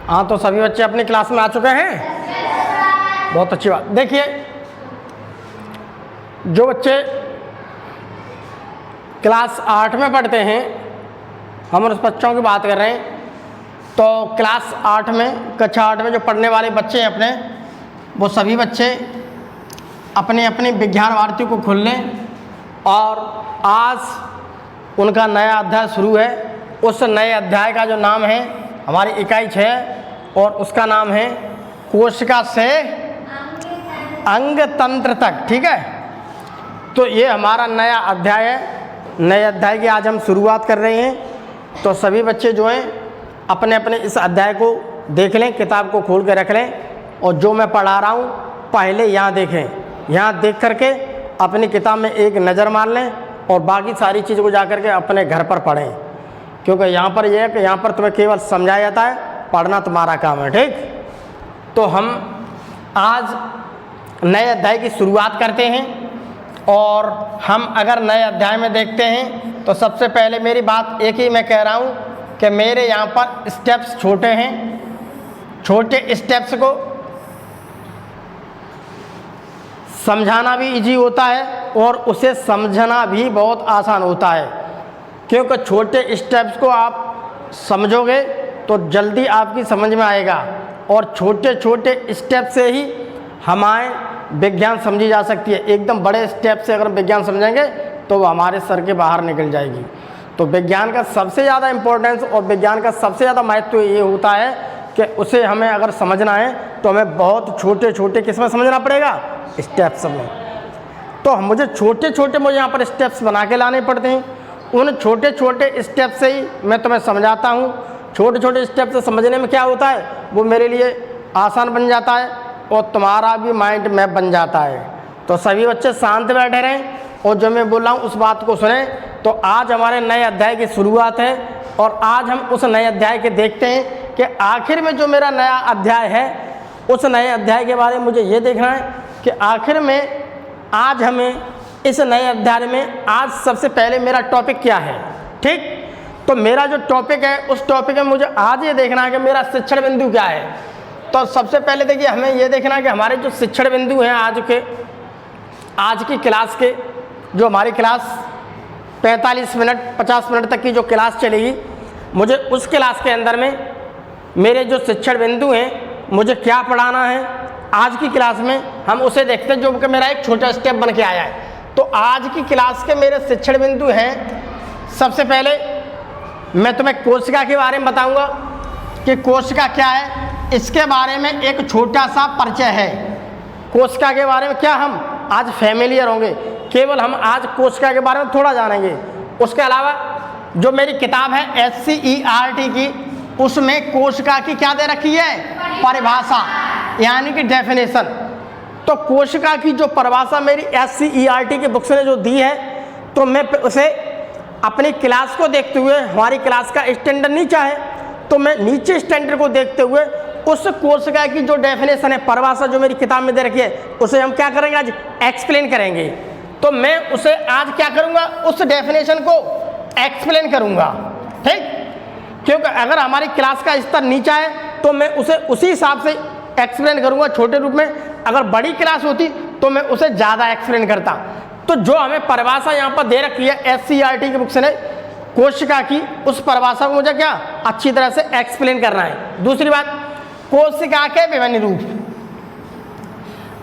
हाँ, तो सभी बच्चे अपनी क्लास में आ चुके हैं। बहुत अच्छी बात। देखिए, जो बच्चे क्लास 8 में पढ़ते हैं, हम उस बच्चों की बात कर रहे हैं। तो क्लास 8 में, कक्षा 8 में जो पढ़ने वाले बच्चे हैं अपने, वो सभी बच्चे अपने अपने विज्ञान भारती को खोल लें। और आज उनका नया अध्याय शुरू है। उस नए अध्याय का जो नाम है, हमारी इकाई 6, और उसका नाम है कोशिका से अंग तंत्र तक। ठीक है, तो ये हमारा नया अध्याय है। नए अध्याय की आज हम शुरुआत कर रहे हैं। तो सभी बच्चे जो हैं अपने अपने इस अध्याय को देख लें, किताब को खोल के रख लें, और जो मैं पढ़ा रहा हूँ पहले यहाँ देखें। यहाँ देख करके अपनी किताब में एक नज़र मार लें, और बाकी सारी चीज़ को जा कर के अपने घर पर पढ़ें। क्योंकि यहाँ पर यह है कि यहाँ पर तुम्हें केवल समझाया जाता है, पढ़ना तुम्हारा काम है। ठीक, तो हम आज नए अध्याय की शुरुआत करते हैं। और हम अगर नए अध्याय में देखते हैं, तो सबसे पहले मेरी बात एक ही मैं कह रहा हूँ कि मेरे यहाँ पर स्टेप्स छोटे हैं। छोटे स्टेप्स को समझाना भी इजी होता है, और उसे समझना भी बहुत आसान होता है। क्योंकि छोटे स्टेप्स को आप समझोगे तो जल्दी आपकी समझ में आएगा, और छोटे छोटे स्टेप से ही हमारे विज्ञान समझी जा सकती है। एकदम बड़े स्टेप से अगर विज्ञान समझेंगे तो वो हमारे सर के बाहर निकल जाएगी। तो विज्ञान का सबसे ज़्यादा इम्पोर्टेंस और विज्ञान का सबसे ज़्यादा महत्व ये होता है कि उसे हमें अगर समझना है तो हमें बहुत छोटे छोटे किसमें समझना पड़ेगा, स्टेप्स में। तो मुझे छोटे छोटे यहाँ पर स्टेप्स बना के लाने पड़ते हैं। उन छोटे छोटे स्टेप से ही मैं तुम्हें समझाता हूँ। छोटे छोटे स्टेप से समझने में क्या होता है, वो मेरे लिए आसान बन जाता है, और तुम्हारा भी माइंड मैप बन जाता है। तो सभी बच्चे शांत बैठे रहें, और जो मैं बोल रहा हूँ उस बात को सुने। तो आज हमारे नए अध्याय की शुरुआत है, और आज हम उस नए अध्याय के देखते हैं कि आखिर में जो मेरा नया अध्याय है, उस नए अध्याय के बारे में मुझे ये देखना है कि आखिर में आज हमें इस नए अध्याय में आज सबसे पहले मेरा टॉपिक क्या है। ठीक, तो मेरा जो टॉपिक है, उस टॉपिक में मुझे आज ये देखना है कि मेरा शिक्षण बिंदु क्या है। तो सबसे पहले देखिए, हमें ये देखना है कि हमारे जो शिक्षण बिंदु हैं आज की क्लास के, जो हमारी क्लास 45 मिनट 50 मिनट तक की जो क्लास चलेगी, मुझे उस क्लास के अंदर में मेरे जो शिक्षण बिंदु हैं, मुझे क्या पढ़ाना है आज की क्लास में, हम उसे देखते हैं, जो कि मेरा एक छोटा स्टेप बन के आया है। तो आज की क्लास के मेरे शिक्षण बिंदु हैं, सबसे पहले मैं तुम्हें कोशिका के बारे में बताऊंगा कि कोशिका क्या है। इसके बारे में एक छोटा सा परिचय है। कोशिका के बारे में क्या हम आज फैमिलियर होंगे, केवल हम आज कोशिका के बारे में थोड़ा जानेंगे। उसके अलावा जो मेरी किताब है SCERT की, उसमें कोशिका की क्या दे रखी है, परिभाषा, यानी कि डेफिनेशन। तो कोशिका की जो परिभाषा मेरी SCERT की बुक्स ने जो दी है, तो मैं उसे अपनी क्लास को देखते हुए, हमारी क्लास का स्टैंडर्ड नीचा है, तो मैं नीचे स्टैंडर्ड को देखते हुए उस कोशिका की जो डेफिनेशन है, परिभाषा जो मेरी किताब में दे रखी है, उसे हम क्या करेंगे, आज एक्सप्लेन करेंगे। तो मैं उसे आज क्या करूँगा, उस डेफिनेशन को एक्सप्लेन करूँगा। ठीक, क्योंकि अगर हमारी क्लास का स्तर नीचा है तो मैं उसे उसी हिसाब से एक्सप्लेन करूँगा छोटे रूप में। अगर बड़ी क्लास होती तो मैं उसे ज़्यादा एक्सप्लेन करता। तो जो हमें परिभाषा यहाँ पर दे रखी है SCERT की बुक से, कोशिका की, उस परिभाषा को मुझे क्या अच्छी तरह से एक्सप्लेन करना है। दूसरी बात, कोशिका के विभिन्न रूप।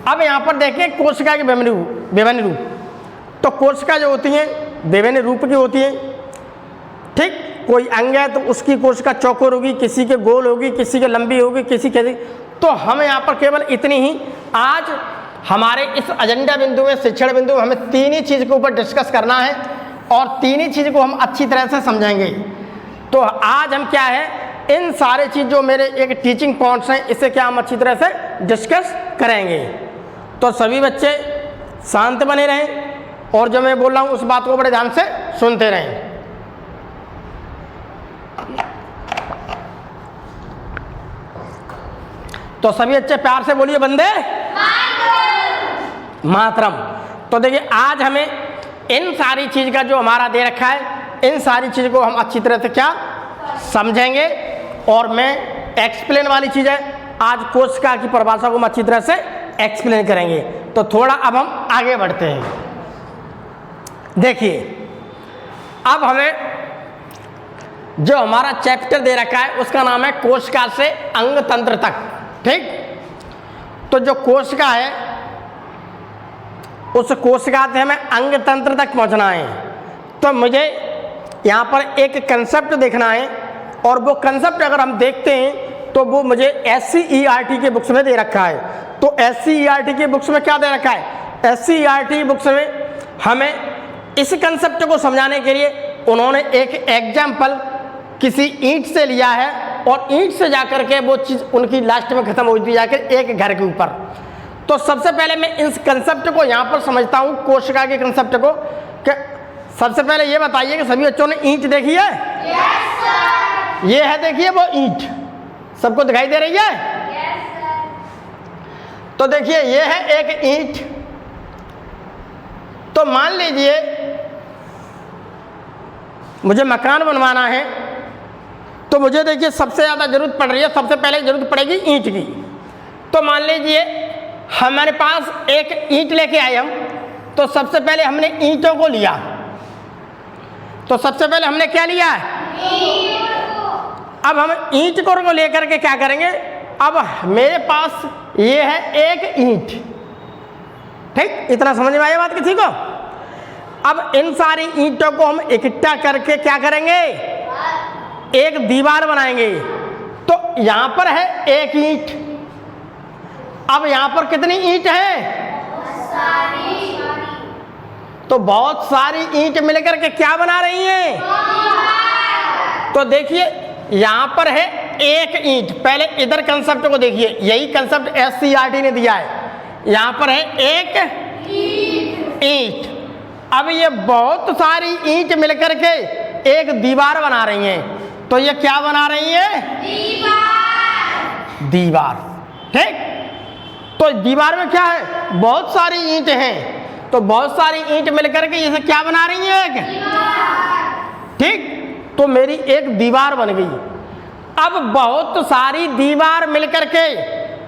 अब यहाँ पर देखें कोशिका के विभिन्न रूप। तो कोशिका जो होती हैं विभिन्न रूप की होती हैं। ठीक, कोई अंग है तो उसकी कोशिका चौकोर होगी, किसी के गोल होगी, किसी के लंबी होगी, किसी के। तो हम यहाँ पर केवल इतनी ही आज हमारे इस एजेंडा बिंदु में, शिक्षण बिंदु में, हमें तीन ही चीज़ के ऊपर डिस्कस करना है, और तीन ही चीज़ को हम अच्छी तरह से समझेंगे। तो आज हम क्या है, इन सारे चीज़ जो मेरे एक टीचिंग पॉइंट्स हैं, इसे क्या हम अच्छी तरह से डिस्कस करेंगे। तो सभी बच्चे शांत बने रहें, और जो मैं बोल रहा हूँ उस बात को बड़े ध्यान से सुनते रहें। तो सभी बच्चे प्यार से बोलिए वंदे मातरम। तो देखिए, आज हमें इन सारी चीज़ का जो हमारा दे रखा है, इन सारी चीज़ को हम अच्छी तरह से क्या समझेंगे, और मैं एक्सप्लेन वाली चीज़ है। आज कोशिका की परिभाषा को हम अच्छी तरह से एक्सप्लेन करेंगे। तो थोड़ा अब हम आगे बढ़ते हैं। देखिए, अब हमें जो हमारा चैप्टर दे रखा है उसका नाम है कोशिका से अंग तंत्र तक। ठीक, तो जो कोशिका है उस कोशिका से हमें अंग तंत्र तक पहुंचना है। तो मुझे यहाँ पर एक कंसेप्ट देखना है, और वो कंसेप्ट अगर हम देखते हैं तो वो मुझे SCERT के बुक्स में दे रखा है। तो SCERT के बुक्स में क्या दे रखा है? SCERT बुक्स में हमें इस कंसेप्ट को समझाने के लिए उन्होंने एक एग्जाम्पल किसी ईंट से लिया है, और ईंट से जाकर के वो चीज़ उनकी लास्ट में ख़त्म होती जाकर एक घर के ऊपर। तो सबसे पहले मैं इस कंसेप्ट को यहाँ पर समझता हूँ, कोशिका के कंसेप्ट को। कि सबसे पहले ये बताइए कि सभी बच्चों ने ईंट देखी है? Yes sir. ये है, देखिए वो ईंट सबको दिखाई दे रही है? Yes sir. तो देखिए ये है एक ईंट। तो मान लीजिए मुझे मकान बनवाना है, तो मुझे देखिए सबसे ज़्यादा ज़रूरत पड़ रही है, सबसे पहले ज़रूरत पड़ेगी ईंट की। तो मान लीजिए हमारे पास एक ईंट लेके आए हम, तो सबसे पहले हमने ईंटों को लिया। तो सबसे पहले हमने क्या लिया है? अब हम ईंट को लेकर के क्या करेंगे? अब मेरे पास ये है एक ईंट। ठीक, इतना समझ में आया बात किसी को? अब इन सारी ईंटों को हम इकट्ठा करके क्या करेंगे? एक दीवार बनाएंगे। तो यहां पर है एक ईंट। अब यहां पर कितनी ईंट है? तो बहुत सारी ईंट मिलकर के क्या बना रही हैं? तो देखिए यहां पर है एक ईंट। पहले इधर कंसेप्ट को देखिए, यही कंसेप्ट SCERT ने दिया है। यहां पर है एक ईंट। अब ये बहुत सारी ईंट मिलकर के एक दीवार बना रही हैं। तो ये क्या बना रही है? दीवार। ठीक, तो दीवार में क्या है? बहुत सारी ईंट हैं। तो बहुत सारी ईंट मिलकर के इसे क्या बना रही है? एक। ठीक, तो मेरी एक दीवार बन गई। अब बहुत सारी दीवार मिलकर के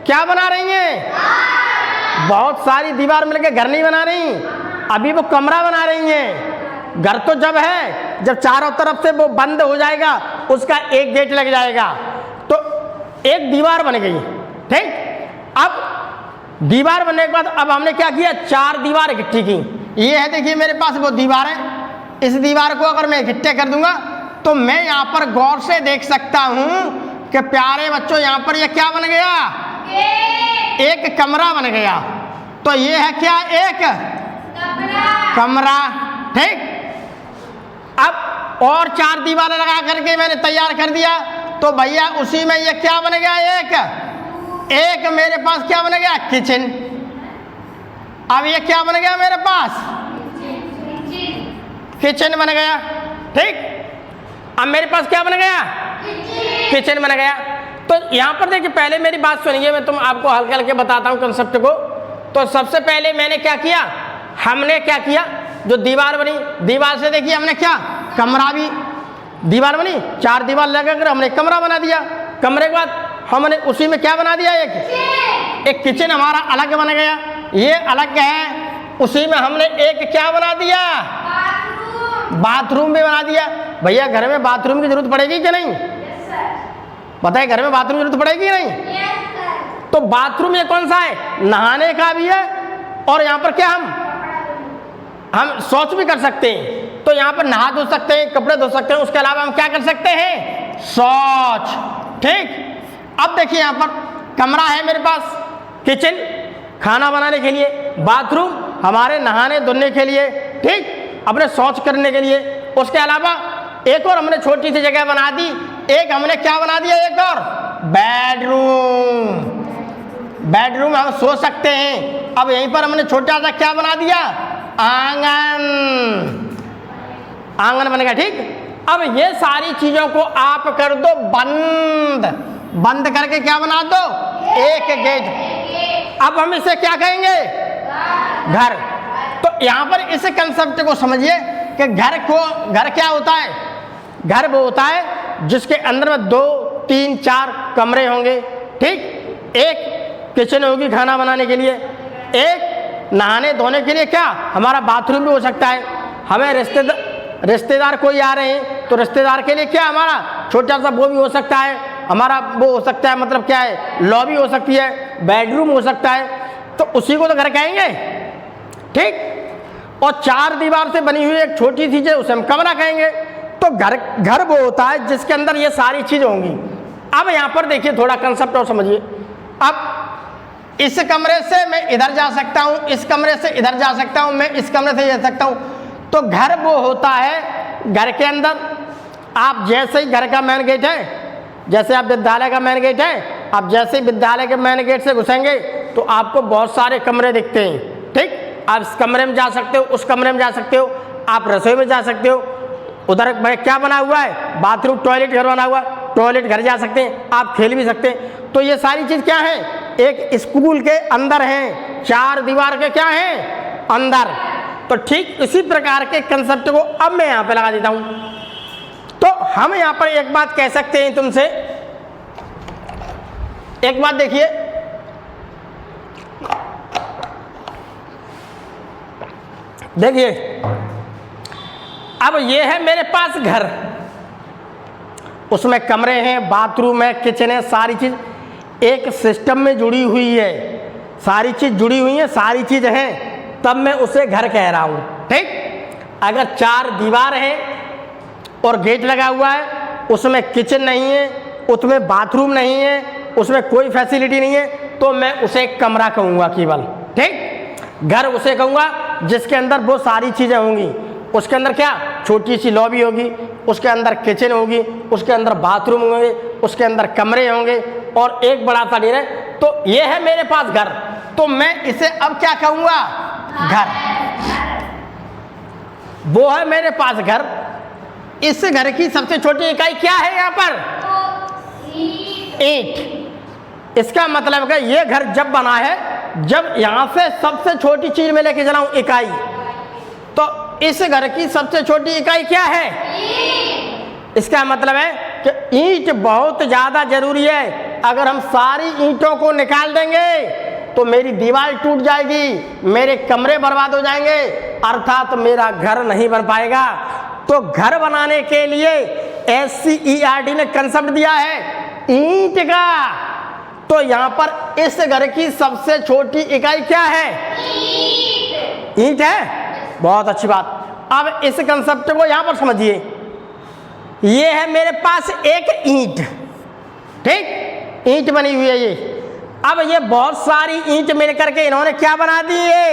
क्या बना रही हैं? बहुत सारी दीवार मिलकर घर नहीं बना रही, अभी वो कमरा बना रही हैं। घर तो जब है जब चारों तरफ से वो बंद हो जाएगा, उसका एक गेट लग जाएगा, तो एक दीवार बन गई। ठीक, अब दीवार बनने के बाद अब हमने क्या किया? 4 दीवार इकट्ठी की। ये है, देखिए मेरे पास वो दीवार है। इस दीवार को अगर मैं इकट्ठे कर दूंगा तो मैं यहाँ पर गौर से देख सकता हूँ कि प्यारे बच्चों यहाँ पर ये क्या बन गया? एक कमरा बन गया। तो ये है क्या? एक कमरा। ठीक, अब और 4 दीवारें लगा करके मैंने तैयार कर दिया। तो भैया उसी में ये क्या बन गया? एक मेरे पास क्या बन गया? किचन। अब ये क्या बन गया मेरे पास? किचन बन गया। ठीक, अब मेरे पास क्या बन गया? किचन बन गया। तो यहाँ पर देखिए, पहले मेरी बात सुनिए, मैं आपको हल्के हल्के बताता हूँ कंसेप्ट को। तो सबसे पहले मैंने क्या किया? हमने क्या किया? जो दीवार बनी, दीवार से देखिए हमने क्या? कमरा भी दीवार बनी, 4 दीवार लगाकर हमने कमरा बना दिया। कमरे के बाद हमने उसी में क्या बना दिया? एक किचन हमारा अलग बन गया। ये अलग है, उसी में हमने एक क्या बना दिया? बाथरूम भी बना दिया। भैया घर में बाथरूम की जरूरत पड़ेगी कि नहीं? बताइए, घर में बाथरूम की जरूरत पड़ेगी नहीं? तो बाथरूम ये कौन सा है? नहाने का भी है, और यहाँ पर क्या हम शौच भी कर सकते हैं। तो यहाँ पर नहा धो सकते हैं, कपड़े धो सकते हैं। उसके अलावा हम क्या कर सकते हैं? शौच। ठीक, अब देखिए यहाँ पर कमरा है मेरे पास, किचन खाना बनाने के लिए, बाथरूम हमारे नहाने धोने के लिए, ठीक, अपने शौच करने के लिए। उसके अलावा एक और हमने छोटी सी जगह बना दी। एक हमने क्या बना दिया? एक और बेडरूम। बेडरूम हम सो सकते हैं। अब यहीं पर हमने छोटा सा क्या बना दिया? आंगन। आंगन बन गया। ठीक, अब ये सारी चीजों को आप कर दो बंद। बंद करके क्या बना दो? एक गेट। अब हम इसे क्या कहेंगे? घर। तो यहां पर इस कंसेप्ट को समझिए कि घर क्या होता है? घर वो होता है जिसके अंदर में 2 3-4 कमरे होंगे, ठीक। एक किचन होगी खाना बनाने के लिए, एक नहाने धोने के लिए क्या हमारा बाथरूम भी हो सकता है। हमें रिश्तेदार कोई आ रहे हैं तो रिश्तेदार के लिए क्या हमारा छोटा सा वो भी हो सकता है, हमारा वो हो सकता है, मतलब क्या है, लॉबी हो सकती है, बेडरूम हो सकता है, तो उसी को तो घर कहेंगे, ठीक। और 4 दीवार से बनी हुई एक छोटी सी चीज उसे हम कमरा कहेंगे। तो घर वो होता है जिसके अंदर ये सारी चीजें होंगी। अब यहाँ पर देखिए थोड़ा कंसेप्ट और समझिए। अब इस कमरे से मैं इधर जा सकता हूँ, इस कमरे से इधर जा सकता हूँ, मैं इस कमरे से जा सकता हूँ। तो घर वो होता है, घर के अंदर आप जैसे ही घर का मेन गेट है, जैसे आप विद्यालय का मेन गेट है, आप जैसे ही विद्यालय के मेन गेट से घुसेंगे तो आपको बहुत सारे कमरे दिखते हैं, ठीक। आप इस कमरे में जा सकते हो, उस कमरे में जा सकते हो, आप रसोई में जा सकते हो, उधर क्या बना हुआ है, बाथरूम टॉयलेट घर बना हुआ, टॉयलेट घर जा सकते हैं, आप खेल भी सकते हैं। तो ये सारी चीज़ क्या है, एक स्कूल के अंदर हैं, 4 दीवार के क्या हैं अंदर। तो ठीक इसी प्रकार के कंसेप्ट को अब मैं यहाँ पे लगा देता हूँ। तो हम यहाँ पर एक बात कह सकते हैं तुमसे, एक बात देखिए, देखिए अब ये है मेरे पास घर, उसमें कमरे हैं, बाथरूम है, किचन है, सारी चीज एक सिस्टम में जुड़ी हुई है, सारी चीज जुड़ी हुई है, सारी चीज हैं, तब मैं उसे घर कह रहा हूं, ठीक। अगर 4 दीवार है और गेट लगा हुआ है, उसमें किचन नहीं है, उसमें बाथरूम नहीं है, उसमें कोई फैसिलिटी नहीं है, तो मैं उसे कमरा कहूँगा केवल, ठीक। घर उसे कहूँगा जिसके अंदर वो सारी चीज़ें होंगी। उसके अंदर क्या छोटी सी लॉबी होगी, उसके अंदर किचन होगी, उसके अंदर बाथरूम होंगे, उसके अंदर कमरे होंगे और एक बड़ा सा डेरा है। तो ये है मेरे पास घर, तो मैं इसे अब क्या कहूँगा, घर। वो है मेरे पास घर। इस घर की सबसे छोटी इकाई क्या है यहाँ पर, ईंट। इसका मतलब है ये घर जब बना है, जब यहाँ से सबसे छोटी चीज में लेके चला हूं इकाई, तो इस घर की सबसे छोटी इकाई क्या है, इसका मतलब है कि ईंट बहुत ज्यादा जरूरी है। अगर हम सारी ईंटों को निकाल देंगे तो मेरी दीवार टूट जाएगी, मेरे कमरे बर्बाद हो जाएंगे, अर्थात मेरा घर नहीं बन पाएगा। तो घर बनाने के लिए SCERT ने कंसेप्ट दिया है ईंट का। तो यहां पर इस घर की सबसे छोटी इकाई क्या है, ईंट है। बहुत अच्छी बात। अब इस कंसेप्ट को यहां पर समझिए। ये है मेरे पास एक ईंट, ठीक, ईंट बनी हुई है ये। अब ये बहुत सारी ईंट मिलकर के इन्होंने क्या बना दी है,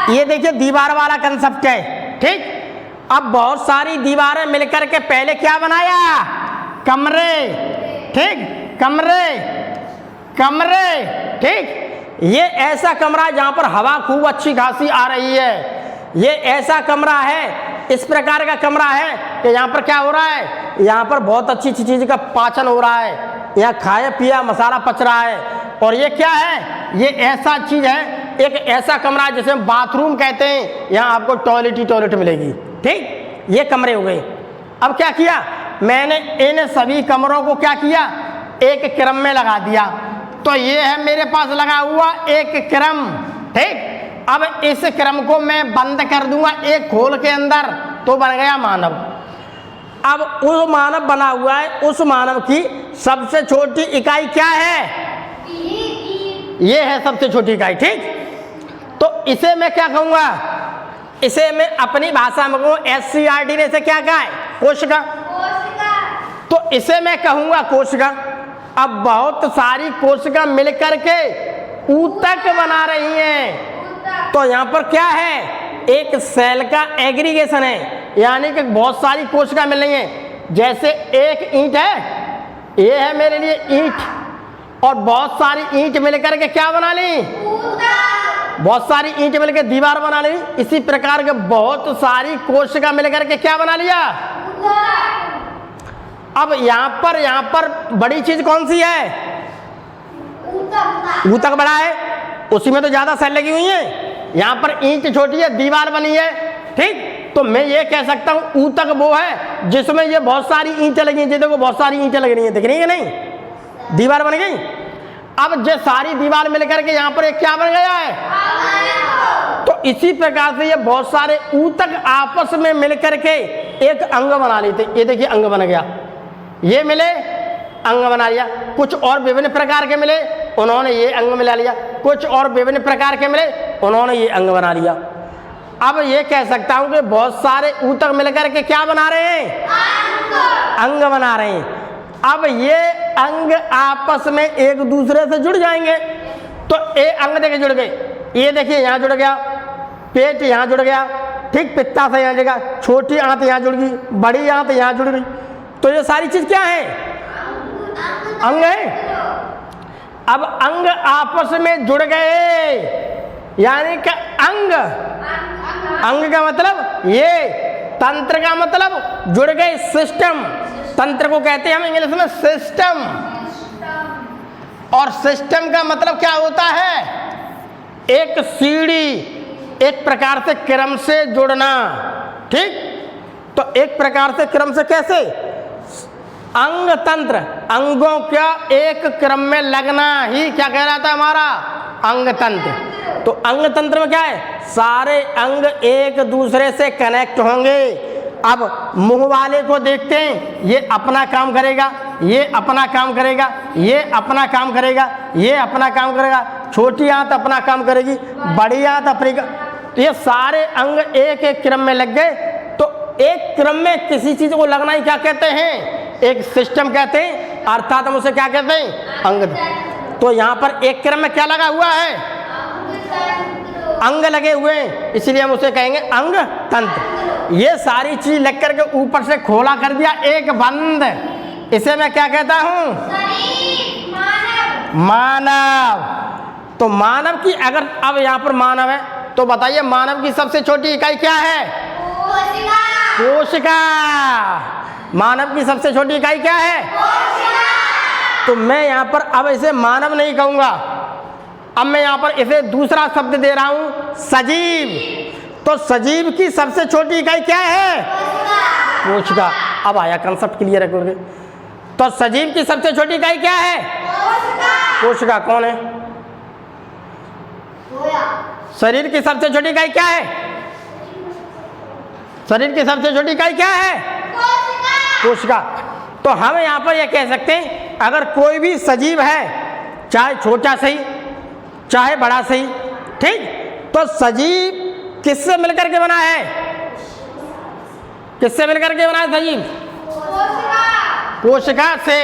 ये देखिए दीवार वाला कंसेप्ट है, ठीक। अब बहुत सारी दीवारें मिलकर के पहले क्या बनाया, कमरे, ठीक, कमरे कमरे, ठीक। ये ऐसा कमरा जहां पर हवा खूब अच्छी खासी आ रही है, ये ऐसा कमरा है, इस प्रकार का कमरा है कि यहाँ पर क्या हो रहा है, यहाँ पर बहुत अच्छी अच्छी चीज का पाचन हो रहा है, यहाँ खाया पिया मसाला पच रहा है। और ये क्या है, ये ऐसा चीज है, एक ऐसा कमरा है जिसे हम बाथरूम कहते हैं, यहाँ आपको टॉयलेट ही टॉयलेट मिलेगी, ठीक। ये कमरे हो गए। अब क्या किया मैंने, इन सभी कमरों को क्या किया, एक क्रम में लगा दिया। तो ये है मेरे पास लगा हुआ एक क्रम, ठीक। अब इस क्रम को मैं बंद कर दूंगा एक खोल के अंदर, तो बन गया मानव। अब उस मानव बना हुआ है, उस मानव की सबसे छोटी इकाई क्या है, ये है सबसे छोटी इकाई, ठीक। तो इसे मैं क्या कहूंगा, इसे मैं अपनी भाषा में कहूँ, SCERT ने इसे क्या कहा है, कोशिका। तो इसे मैं कहूंगा कोशिका। अब बहुत सारी कोशिका मिलकर के ऊतक बना रही हैं। तो यहाँ पर क्या है, एक सेल का एग्रीगेशन है, यानी कि बहुत सारी कोशिका मिल रही हैं। जैसे एक ईंट है, ये है मेरे लिए ईंट, और बहुत सारी ईंट मिलकर के क्या बना ली, बहुत सारी ईंट मिलकर दीवार बना ली। इसी प्रकार के बहुत सारी कोशिका मिलकर के क्या बना लिया। अब यहाँ पर बड़ी चीज कौन सी है, ऊतक बड़ा है, उसी में तो ज्यादा सेल लगी हुई है। यहाँ पर ईंट छोटी है, दीवार बनी है, ठीक। तो मैं ये कह सकता हूँ ऊतक वो है जिसमें ये बहुत सारी ईंटें लगी हैं। ये देखो बहुत सारी ईंटें लग रही हैं, दिख रही है नहीं, दीवार बन गई। अब ये सारी दीवार मिलकर के यहाँ पर एक क्या बन गया है, तो इसी प्रकार से ये बहुत सारे ऊतक आपस में मिलकर के एक अंग बना लेते। ये देखिए अंग बन गया, ये मिले अंग बना लिया। कुछ और विभिन्न प्रकार के मिले, उन्होंने ये अंग मिला लिया। कुछ और विभिन्न प्रकार के मिले, उन्होंने ये अंग बना लिया। अब ये कह सकता हूं कि बहुत सारे ऊतक मिलकर के क्या बना रहे हैं, अंग बना रहे हैं। अब ये अंग आपस में एक दूसरे से जुड़ जाएंगे। तो ये अंग देखिए जुड़ गए, ये देखिए यहाँ जुड़ गया, पेट यहाँ जुड़ गया, ठीक, पित्ताशय यहाँ जुड़ गया, छोटी आंत यहाँ जुड़ गई, बड़ी आंत यहाँ जुड़ गई। तो ये सारी चीज क्या है, अंग है। अब अंग आपस में जुड़ गए, यानी कि अंग, अंग का मतलब ये, तंत्र का मतलब जुड़ गए, सिस्टम। तंत्र को कहते हैं हम इंग्लिश में सिस्टम। और सिस्टम का मतलब क्या होता है, एक सीढ़ी, एक प्रकार से क्रम से जुड़ना, ठीक। तो एक प्रकार से क्रम से कैसे, अंग तंत्र, अंगों का एक क्रम में लगना ही क्या कहलाता है हमारा, अंग तंत्र। तो अंग तंत्र में क्या है, सारे अंग एक दूसरे से कनेक्ट होंगे। अब मुंह वाले को देखते हैं, ये अपना काम करेगा, ये अपना काम करेगा, ये अपना काम करेगा, ये अपना काम करेगा, छोटी आंत अपना काम करेगी, बड़ी आंत अपनी। तो ये सारे अंग एक एक क्रम में लग गए। तो एक क्रम में किसी चीज को लगना ही क्या कहते हैं, एक सिस्टम कहते हैं, अर्थात हम उसे क्या कहते हैं, अंग। तो यहाँ पर एक क्रम में क्या लगा हुआ है, अंग लगे हुए हैं, इसलिए हम उसे कहेंगे अंग तंत्र। ये सारी चीज लग करके ऊपर से खोला कर दिया एक बंद, इसे मैं क्या कहता हूं, मानव। तो मानव की अगर अब यहाँ पर मानव है, तो बताइए मानव की सबसे छोटी इकाई क्या है, कोशिका। मानव की सबसे छोटी इकाई क्या है, तो मैं यहाँ पर अब इसे मानव नहीं कहूंगा, अब मैं यहाँ पर इसे दूसरा शब्द दे रहा हूं, सजीव। तो सजीव की सबसे छोटी इकाई क्या है, कोशिका। अब आया कंसेप्ट क्लियर है। तो सजीव की सबसे छोटी इकाई क्या है, कोशिका। कौन है, शरीर की सबसे छोटी इकाई क्या है, शरीर की सबसे छोटी इकाई क्या है, कोशिका। तो हम यहाँ पर यह कह सकते हैं, अगर कोई भी सजीव है, चाहे छोटा सही चाहे बड़ा सही, ठीक, तो सजीव किससे मिलकर के बना है, किससे मिलकर के बना है सजीव, कोशिका से।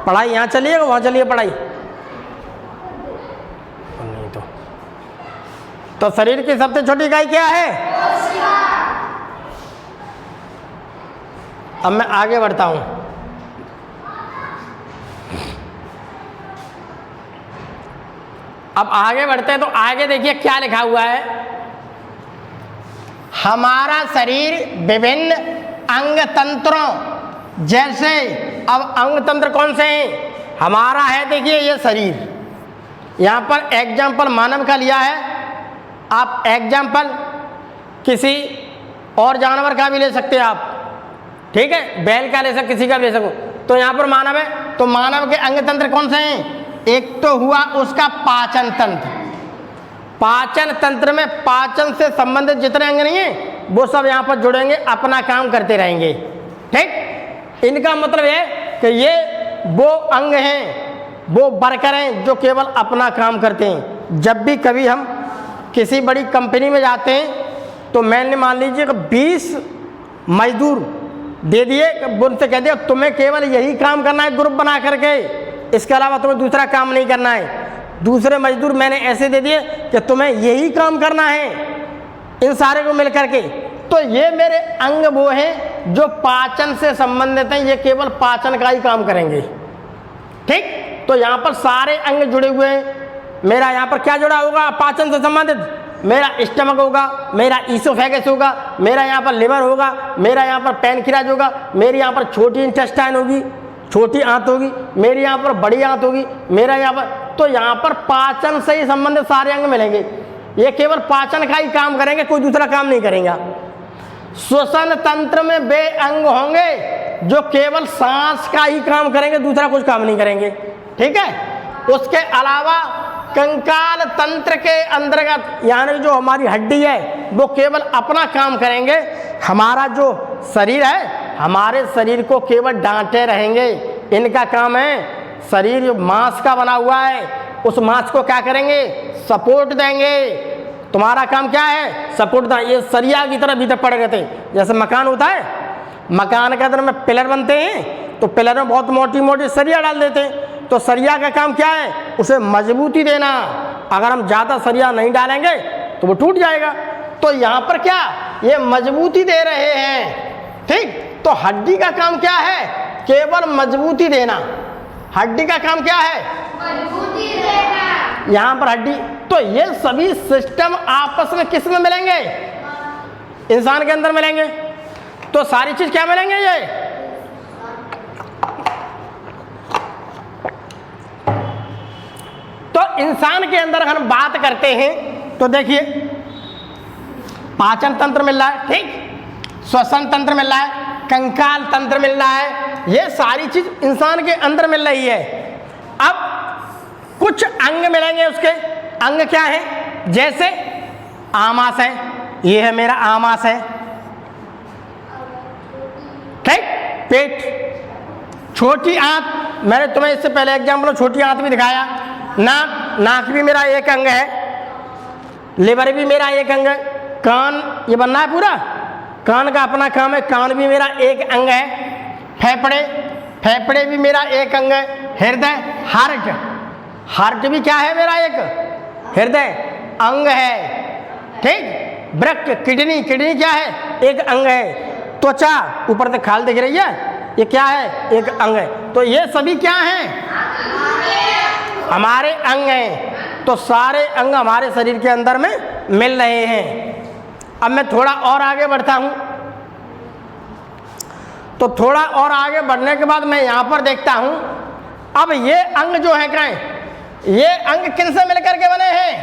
पढ़ाई यहाँ चलिए वहाँ चलिए पढ़ाई नहीं। तो शरीर की सबसे छोटी इकाई क्या है, अब मैं आगे बढ़ता हूं। अब आगे बढ़ते हैं तो आगे देखिए क्या लिखा हुआ है, हमारा शरीर विभिन्न अंग तंत्रों जैसे, अब अंग तंत्र कौन से हैं, हमारा है देखिए ये शरीर। यहाँ पर एग्जाम्पल मानव का लिया है, आप एग्जाम्पल किसी और जानवर का भी ले सकते हैं आप, ठीक है, बैल का ले सकते, किसी का भी ले सको। तो यहाँ पर मानव है, तो मानव के अंग तंत्र कौन से हैं, एक तो हुआ उसका पाचन तंत्र। पाचन तंत्र में पाचन से संबंधित जितने अंग नहीं है वो सब यहाँ पर जुड़ेंगे, अपना काम करते रहेंगे, ठीक। इनका मतलब है कि ये वो अंग हैं, वो वर्कर हैं जो केवल अपना काम करते हैं। जब भी कभी हम किसी बड़ी कंपनी में जाते हैं तो मैंने मान लीजिए कि 20 मजदूर दे दिए, उनसे कह दिया तुम्हें केवल यही काम करना है ग्रुप बना करके, इसके अलावा तुम्हें दूसरा काम नहीं करना है। दूसरे मजदूर मैंने ऐसे दे दिए कि तुम्हें यही काम करना है इन सारे को मिल करके। तो ये मेरे अंग वो हैं जो पाचन से संबंधित हैं, ये केवल पाचन का ही काम करेंगे, ठीक। तो यहाँ पर सारे अंग जुड़े हुए हैं। मेरा यहाँ पर क्या जुड़ा होगा पाचन से संबंधित, मेरा स्टमक होगा, मेरा ईसोफेगस होगा, मेरा यहाँ पर लिवर होगा, मेरा यहाँ पर पैनक्रियाज होगा, मेरी यहाँ पर छोटी इंटेस्टाइन होगी, छोटी आंत होगी, मेरी यहाँ पर बड़ी आंत होगी, मेरा यहाँ पर। तो यहाँ पर पाचन से ही संबंधित सारे अंग मिलेंगे, ये केवल पाचन का ही काम करेंगे, कोई दूसरा काम नहीं करेंगे। श्वसन तंत्र में वे अंग होंगे जो केवल सांस का ही काम करेंगे, दूसरा कुछ काम नहीं करेंगे। ठीक है। उसके अलावा कंकाल तंत्र के अंतर्गत यानी जो हमारी हड्डी है वो केवल अपना काम करेंगे। हमारा जो शरीर है, हमारे शरीर को केवल डांटे रहेंगे। इनका काम है, शरीर मांस का बना हुआ है, उस मांस को क्या करेंगे, सपोर्ट देंगे। तुम्हारा काम क्या है, सपोर्ट देना। ये सरिया की तरह भीतर पड़े रहते हैं। जैसे मकान होता है, मकान के अंदर में पिलर बनते हैं तो पिलर में बहुत मोटी मोटी सरिया डाल देते हैं। तो सरिया का काम क्या है, उसे मजबूती देना। अगर हम ज़्यादा सरिया नहीं डालेंगे तो वो टूट जाएगा। तो यहाँ पर क्या, ये मजबूती दे रहे हैं। ठीक। तो हड्डी का काम क्या है, केवल मजबूती देना। हड्डी का काम क्या है, मजबूती देना। यहाँ पर हड्डी। तो ये सभी सिस्टम आपस में किस में मिलेंगे, इंसान के अंदर मिलेंगे। तो सारी चीज क्या मिलेंगे, ये तो इंसान के अंदर अगर हम बात करते हैं तो देखिए, पाचन तंत्र मिल रहा है, ठीक, श्वसन तंत्र मिल रहा है, कंकाल तंत्र मिल रहा है। ये सारी चीज इंसान के अंदर मिल रही है। अब कुछ अंग मिलेंगे। उसके अंग क्या है, जैसे आमाशय, ये है मेरा आमाशय, ठीक, पेट, छोटी आंत, मैंने तुम्हें इससे पहले एग्जाम्पल छोटी आंत भी दिखाया। नाक, नाक भी मेरा एक अंग है, लिवर भी मेरा एक अंग है, कान ये बनना है पूरा, कान का अपना काम है, कान भी मेरा एक अंग है, फेफड़े, फेफड़े भी मेरा एक अंग है, हृदय, हार्ट, हार्ट भी क्या है मेरा एक हृदय अंग है, ठीक, वृक्क, किडनी, किडनी क्या है, एक अंग है, त्वचा ऊपर से खाल दिख रही है, ये क्या है, एक अंग है। तो ये सभी क्या हैं, हमारे अंग हैं। तो सारे अंग हमारे शरीर के अंदर में मिल रहे हैं। अब मैं थोड़ा और आगे बढ़ता हूं। तो थोड़ा और आगे बढ़ने के बाद मैं यहां पर देखता हूं, अब ये अंग जो है क्या है, ये अंग किनसे मिलकर के बने हैं,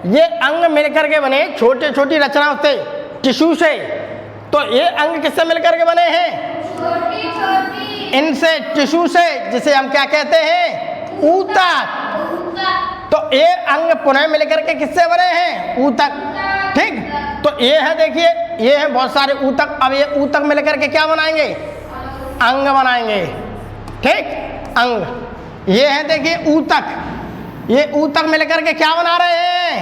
ये अंग मिलकर के बने छोटी छोटी रचनाओं से, टिश्यू से। तो ये अंग किससे मिलकर के बने हैं, छोटी छोटी, इनसे, टिश्यू से, जिसे हम क्या कहते हैं, ऊतक। तो ये अंग पुनः मिलकर के किससे बने हैं, ऊतक, ठीक। तो ये है, देखिए ये है बहुत सारे ऊतक। अब ये ऊतक मिलकर के क्या बनाएंगे, अंग बनाएंगे, ठीक, अंग। ये है देखिए ऊतक, ये ऊतक मिलकर के क्या बना रहे हैं,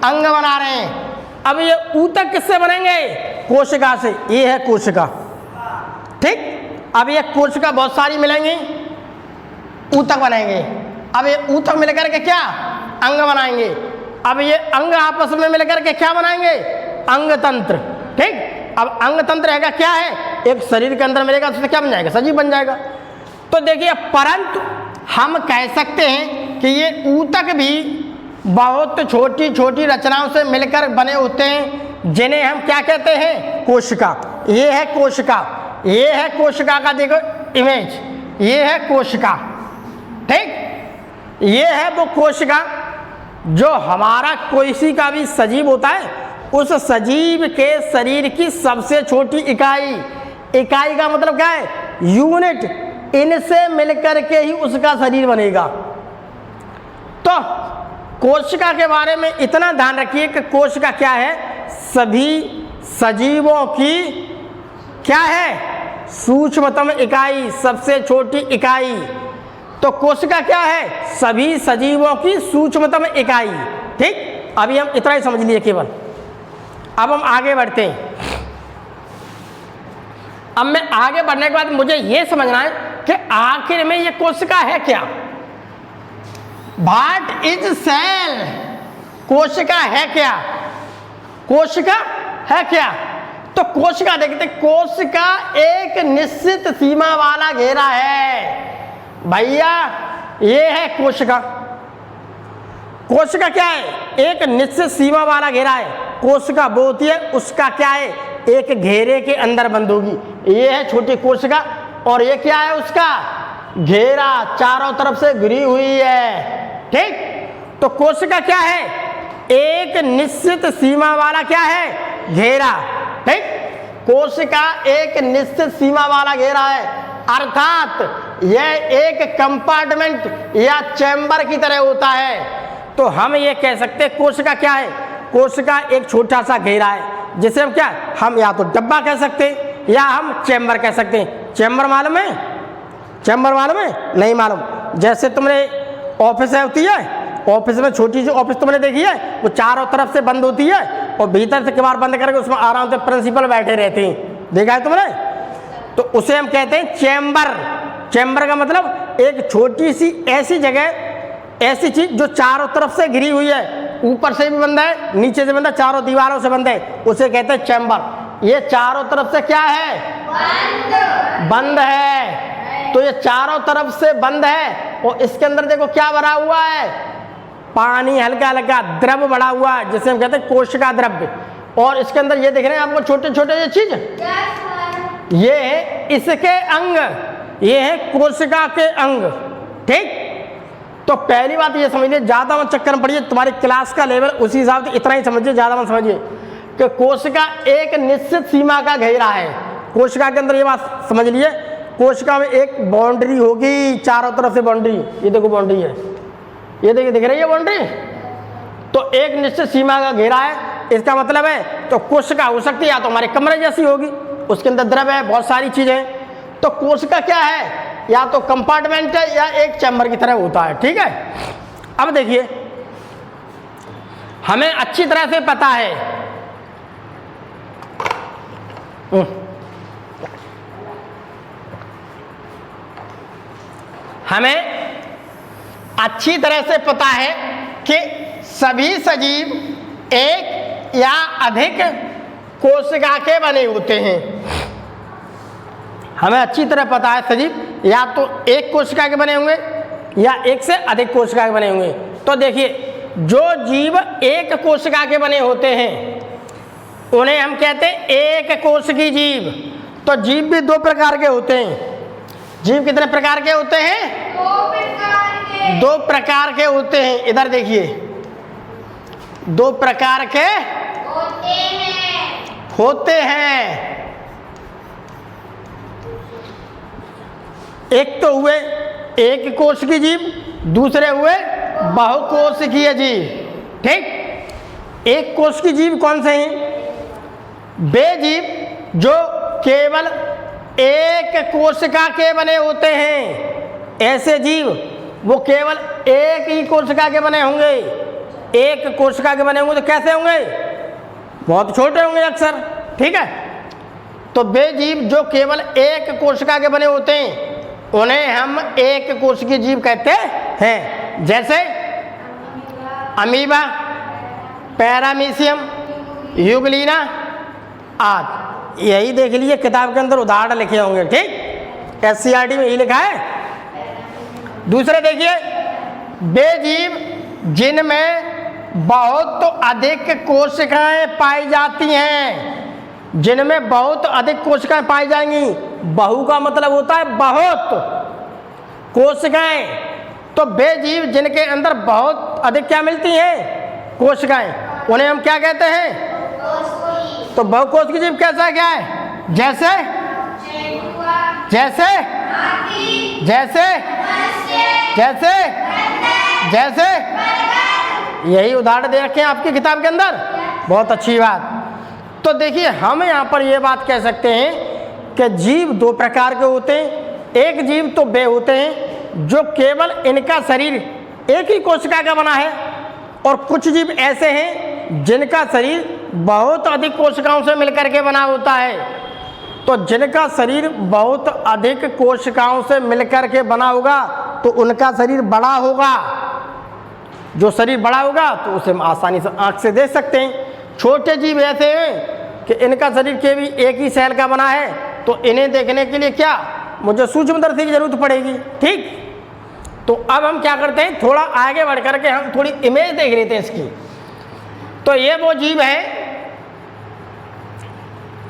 अंग बना रहे हैं। अब ये ऊतक किससे बनेंगे, कोशिका से, ये है कोशिका, ठीक। अब ये कोशिका बहुत सारी मिलेंगी, ऊतक बनेंगे। अब ये ऊतक मिलकर के क्या, अंग बनाएंगे। अब ये अंग आपस में मिलकर के क्या बनाएंगे, अंग तंत्र, ठीक। अब अंग तंत्र है क्या है, एक शरीर के अंदर मिलेगा तो उससे क्या बन जाएगा, सजीव बन जाएगा। तो देखिए, परंतु हम कह सकते हैं कि ये ऊतक भी बहुत छोटी छोटी रचनाओं से मिलकर बने होते हैं, जिन्हें हम क्या कहते हैं, कोशिका। ये है कोशिका, ये है कोशिका का देखो इमेज, ये है कोशिका, ठीक। ये है वो कोशिका जो हमारा कोशिका भी सजीव होता है, उस सजीव के शरीर की सबसे छोटी इकाई, इकाई का मतलब क्या है, यूनिट, इनसे मिलकर के ही उसका शरीर बनेगा। तो कोशिका के बारे में इतना ध्यान रखिए कि कोशिका क्या है, सभी सजीवों की क्या है, सूक्ष्मतम इकाई, सबसे छोटी इकाई। तो कोशिका क्या है, सभी सजीवों की सूक्ष्मतम इकाई, ठीक। अभी हम इतना ही समझ लिए केवल। अब हम आगे बढ़ते हैं। अब मैं आगे बढ़ने के बाद मुझे यह समझना है कि आखिर में ये कोशिका है क्या, व्हाट इज सेल, कोशिका है क्या, कोशिका है क्या। तो कोशिका देखते, कोशिका एक निश्चित सीमा वाला घेरा है भैया, ये है कोशिका। कोशिका क्या है, एक निश्चित सीमा वाला घेरा है। कोशिका वो होती है, उसका क्या है, एक घेरे के अंदर बंद होगी। ये है छोटी कोशिका, और ये क्या है, उसका घेरा चारों तरफ से घिरी हुई है, ठीक। तो कोशिका क्या है, एक निश्चित सीमा वाला क्या है, घेरा, ठीक। कोशिका एक निश्चित सीमा वाला घेरा है, अर्थात यह एक कंपार्टमेंट या चैम्बर की तरह होता है। तो हम ये कह सकते हैं कोशिका क्या है, कोशिका एक छोटा सा घेरा है जिसे हम क्या, हम या तो डब्बा कह सकते हैं या हम चैम्बर कह सकते हैं। चैम्बर मालूम है, चैम्बर मालूम है, नहीं मालूम। जैसे तुमने ऑफिस होती है, ऑफिस में छोटी सी ऑफिस तुमने देखी है, वो चारों तरफ से बंद होती है और भीतर से किवाड़ बंद करके उसमें आराम से प्रिंसिपल बैठे रहते हैं, देखा है तुमने? तो उसे हम कहते हैं चैम्बर। चैम्बर का मतलब एक छोटी सी ऐसी जगह, ऐसी चीज जो चारों तरफ से घिरी हुई है, ऊपर से भी बंद है, नीचे से बंद है, चारों दीवारों से बंद है, उसे कहते हैं चैम्बर। ये चारों तरफ से क्या है, बंद है। तो ये चारों तरफ से बंद है और इसके अंदर देखो क्या भरा हुआ है, पानी, हल्का हल्का द्रव भरा हुआ है जिसे हम कहते हैं कोशिका द्रव्य। और इसके अंदर ये दिख रहे हैं आपको छोटे छोटे ये चीज, ये है इसके अंग, ये है कोशिका के अंग, ठीक। तो पहली बात ये समझिए, ज्यादा मत चक्कर में पड़िए, तुम्हारी क्लास का लेवल उसी हिसाब से इतना ही समझिए, ज्यादा मत समझिए कि कोशिका एक निश्चित सीमा का घेरा है। कोशिका के अंदर ये बात समझ लिए, कोशिका में एक बाउंड्री होगी, चारों तरफ से बाउंड्री, ये देखो बाउंड्री है, ये देखिए दिख रही है बाउंड्री। तो एक निश्चित सीमा का घेरा है, इसका मतलब है तो कोशिका हो सकती है या तो हमारे कमरे जैसी होगी, उसके अंदर द्रव है, बहुत सारी चीजें। तो कोशिका क्या है, या तो कंपार्टमेंट है या एक चैम्बर की तरह होता है, ठीक है। अब देखिए हमें अच्छी तरह से पता है, हमें अच्छी तरह से पता है कि सभी सजीव एक या अधिक कोशिका के बने होते हैं। हमें अच्छी तरह पता है सजीव या तो एक कोशिका के बने होंगे या एक से अधिक कोशिका के बने होंगे। तो देखिए जो जीव एक कोशिका के बने होते हैं उन्हें हम कहते हैं एक कोशिकी जीव। तो जीव भी दो प्रकार के होते हैं। जीव कितने प्रकार के होते हैं, दो प्रकार के होते हैं। इधर देखिए, दो प्रकार के होते हैं। एक तो हुए एक कोशिकीय जीव, दूसरे हुए बहुकोशिकीय जीव, ठीक। एक कोशिकीय जीव कौन से हैं, वे जीव जो केवल एक कोशिका के बने होते हैं। ऐसे जीव वो केवल एक ही कोशिका के बने होंगे। एक कोशिका के बने होंगे तो कैसे होंगे, बहुत छोटे होंगे अक्सर, ठीक है। तो वे जीव जो केवल एक कोशिका के बने होते हैं उन्हें हम एक कोशिकीय जीव कहते हैं। जैसे अमीबा, पैरामीशियम, यूग्लिना आदि। यही देख लीजिए किताब के अंदर उदाहरण लिखे होंगे, ठीक। SCRT में यही लिखा है। दूसरे देखिए, वे जीव जिनमें बहुत अधिक कोशिकाएं पाई जाती हैं, जिनमें बहुत अधिक कोशिकाएं पाई जाएंगी। बहु का मतलब होता है बहुत कोशिकाएं। तो वे जीव जिनके अंदर बहुत अधिक क्या मिलती हैं, कोशिकाएं, उन्हें हम क्या कहते हैं, तो बहुकोशिकीय जीव कैसा क्या है, जैसे जैसे जैसे जैसे जैसे यही उदाहरण दे रखे हैं आपकी किताब के अंदर, बहुत अच्छी बात। तो देखिए हम यहाँ पर ये बात कह सकते हैं कि जीव दो प्रकार के होते हैं। एक जीव तो वे होते हैं जो केवल इनका शरीर एक ही कोशिका का बना है, और कुछ जीव ऐसे हैं जिनका शरीर बहुत अधिक कोशिकाओं से मिलकर के बना होता है। तो जिनका शरीर बहुत अधिक कोशिकाओं से मिलकर के बना होगा तो उनका शरीर बड़ा होगा। जो शरीर बड़ा होगा तो उसे हम आसानी से आंख से देख सकते हैं। छोटे जीव ऐसे हैं कि इनका शरीर केवल एक ही सेल का बना है, तो इन्हें देखने के लिए क्या, मुझे सूक्ष्मदर्शी की जरूरत पड़ेगी, ठीक। तो अब हम क्या करते हैं, थोड़ा आगे बढ़ करके हम थोड़ी इमेज देख लेते हैं इसकी। तो ये वो जीव है,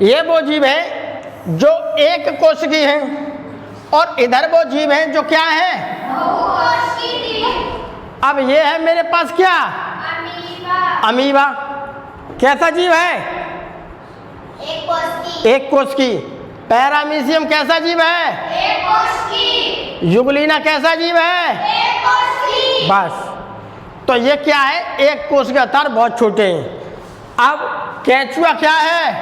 ये वो जीव है जो एक कोशिकीय हैं, और इधर वो जीव हैं जो क्या है, अब ये है मेरे पास क्या, अमीबा। कैसा जीव है, एक कोष की। पैरामीशियम कैसा जीव है? एक कोष की। युगलीना कैसा जीव है? एक कोष की। बस, तो ये क्या है? एक कोष के अवतार बहुत छोटे हैं। अब केंचुआ क्या है?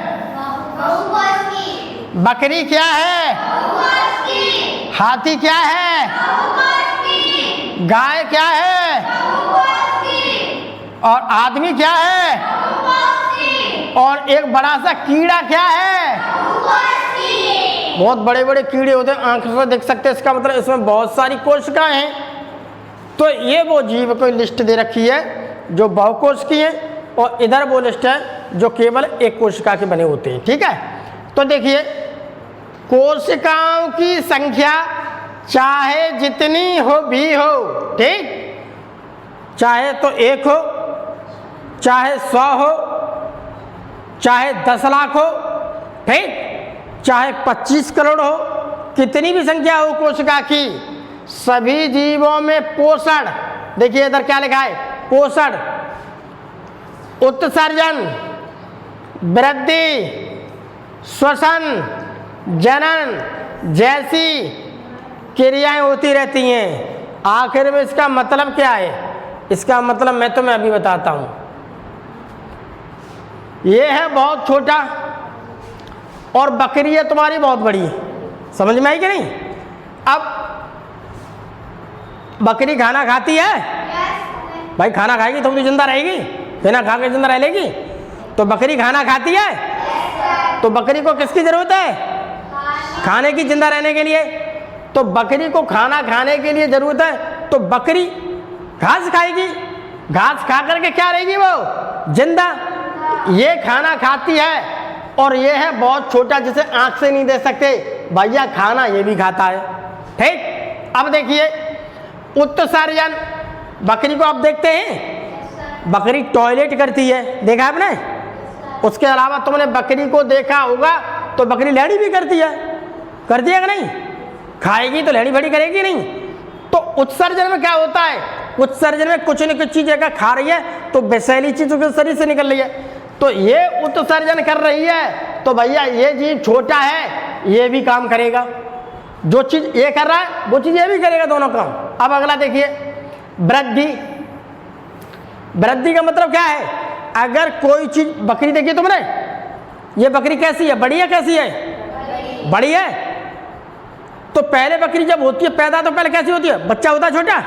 बहुकोष की। बकरी क्या है? बहुकोष की। हाथी क्या है? बहुकोष की। गाय क्या है? बहुकोष की। और आदमी क्या है? बहुकोष की। और एक बड़ा सा कीड़ा क्या है? बहुकोष की। बहुत बड़े बड़े कीड़े होते हैं, आंख से देख सकते हैं, इसका मतलब इसमें बहुत सारी कोशिकाएं हैं। तो ये वो जीव को लिस्ट दे रखी है जो बहुकोष की है, और इधर वो लिस्ट है जो केवल एक कोशिका के बने होते हैं। ठीक है, तो देखिए, कोशिकाओं की संख्या चाहे जितनी हो भी हो, ठीक, चाहे तो 1 हो, चाहे 100 हो, चाहे 10 लाख हो, ठीक, चाहे 25 करोड़ हो, कितनी भी संख्या हो कोशिका की, सभी जीवों में पोषण, देखिए इधर क्या लिखा है, पोषण, उत्सर्जन, वृद्धि, श्वसन, जनन जैसी क्रियाएं होती रहती हैं। आखिर में इसका मतलब क्या है? इसका मतलब मैं तुम्हें अभी बताता हूं। ये है बहुत छोटा और बकरी है तुम्हारी बहुत बड़ी, समझ में आई कि नहीं? अब बकरी खाना खाती है भाई, खाना खाएगी तो जिंदा रहेगी, बिना खा के जिंदा रह लेगी? तो बकरी खाना खाती है, तो बकरी को किसकी जरूरत है? खाने की, जिंदा रहने के लिए। तो बकरी को खाना खाने के लिए जरूरत है, तो बकरी घास खाएगी, घास खा करके क्या रहेगी वो? जिंदा। ये खाना खाती है, और ये है बहुत छोटा जिसे आंख से नहीं देख सकते, भैया खाना ये भी खाता है, ठीक। अब देखिए उत्सर्जन, बकरी को आप देखते हैं, बकरी टॉयलेट करती है, देखा आपने? उसके अलावा तुमने बकरी को देखा होगा तो बकरी लेड़ी भी करती है कि नहीं? खाएगी तो लेड़ी भड़ी करेगी नहीं? तो उत्सर्जन में क्या होता है? उत्सर्जन में कुछ न कुछ चीज अगर खा रही है तो विषैली चीज उसके शरीर से निकल रही है, तो ये उत्सर्जन कर रही है, तो भैया ये जीव छोटा है, ये भी काम करेगा। जो चीज ये कर रहा है वो चीज ये भी करेगा, दोनों काम। अब अगला देखिए, वृद्धि। वृद्धि का मतलब क्या है? अगर कोई चीज, बकरी देखिए तुमने, ये बकरी कैसी है? बड़ी है, कैसी है? बड़ी है। तो पहले बकरी जब होती है पैदा, तो पहले कैसी होती है? बच्चा होता है छोटा,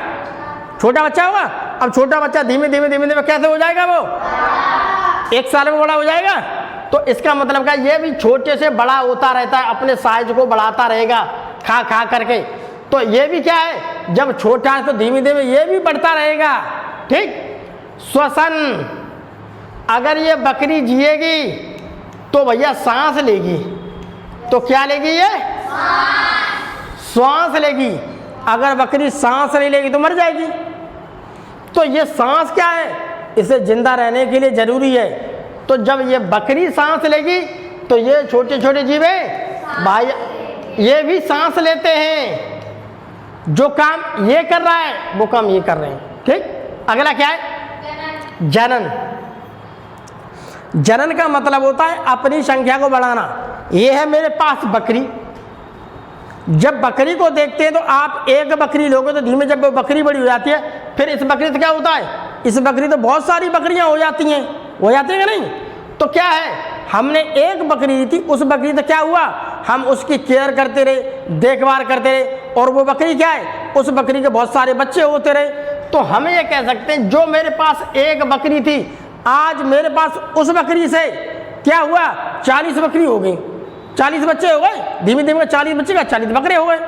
छोटा बच्चा होगा। अब छोटा बच्चा धीमे धीमे धीमे धीमे कैसे हो जाएगा? वो 1 साल में बड़ा हो जाएगा। तो इसका मतलब क्या? ये भी छोटे से बड़ा होता रहता है, अपने साइज को बढ़ाता रहेगा खा खा करके। तो ये भी क्या है? जब छोटा है तो धीमे धीमे ये भी बढ़ता रहेगा, ठीक। श्वसन, अगर ये बकरी जिएगी तो भैया सांस लेगी, तो क्या लेगी? ये श्वास लेगी। अगर बकरी सांस नहीं लेगी तो मर जाएगी। तो ये सांस क्या है? इसे जिंदा रहने के लिए जरूरी है। तो जब ये बकरी सांस लेगी तो ये छोटे छोटे जीव भाई ये भी सांस लेते हैं। जो काम ये कर रहा है वो काम ये कर रहे हैं, ठीक। अगला क्या है? जनन। जनन का मतलब होता है अपनी संख्या को बढ़ाना। ये है मेरे पास बकरी, जब बकरी को देखते हैं तो आप एक बकरी लोगे तो धीमे जब वो बकरी बड़ी हो जाती है, फिर इस बकरी से क्या होता है? इस बकरी तो बहुत सारी बकरियां हो जाती हैं, हो जाती है कि नहीं? तो क्या है, हमने एक बकरी ली थी, उस बकरी से क्या हुआ? हम उसकी केयर करते रहे, देखभाल करते रहे, और वो बकरी क्या है? उस बकरी के बहुत सारे बच्चे होते रहे। तो हम ये कह सकते हैं जो मेरे पास एक बकरी थी, आज मेरे पास उस बकरी से क्या हुआ? 40 बकरी हो गई, 40 बच्चे हो गए, धीमे धीमे 40 बच्चे का 40 बकरे हो गए।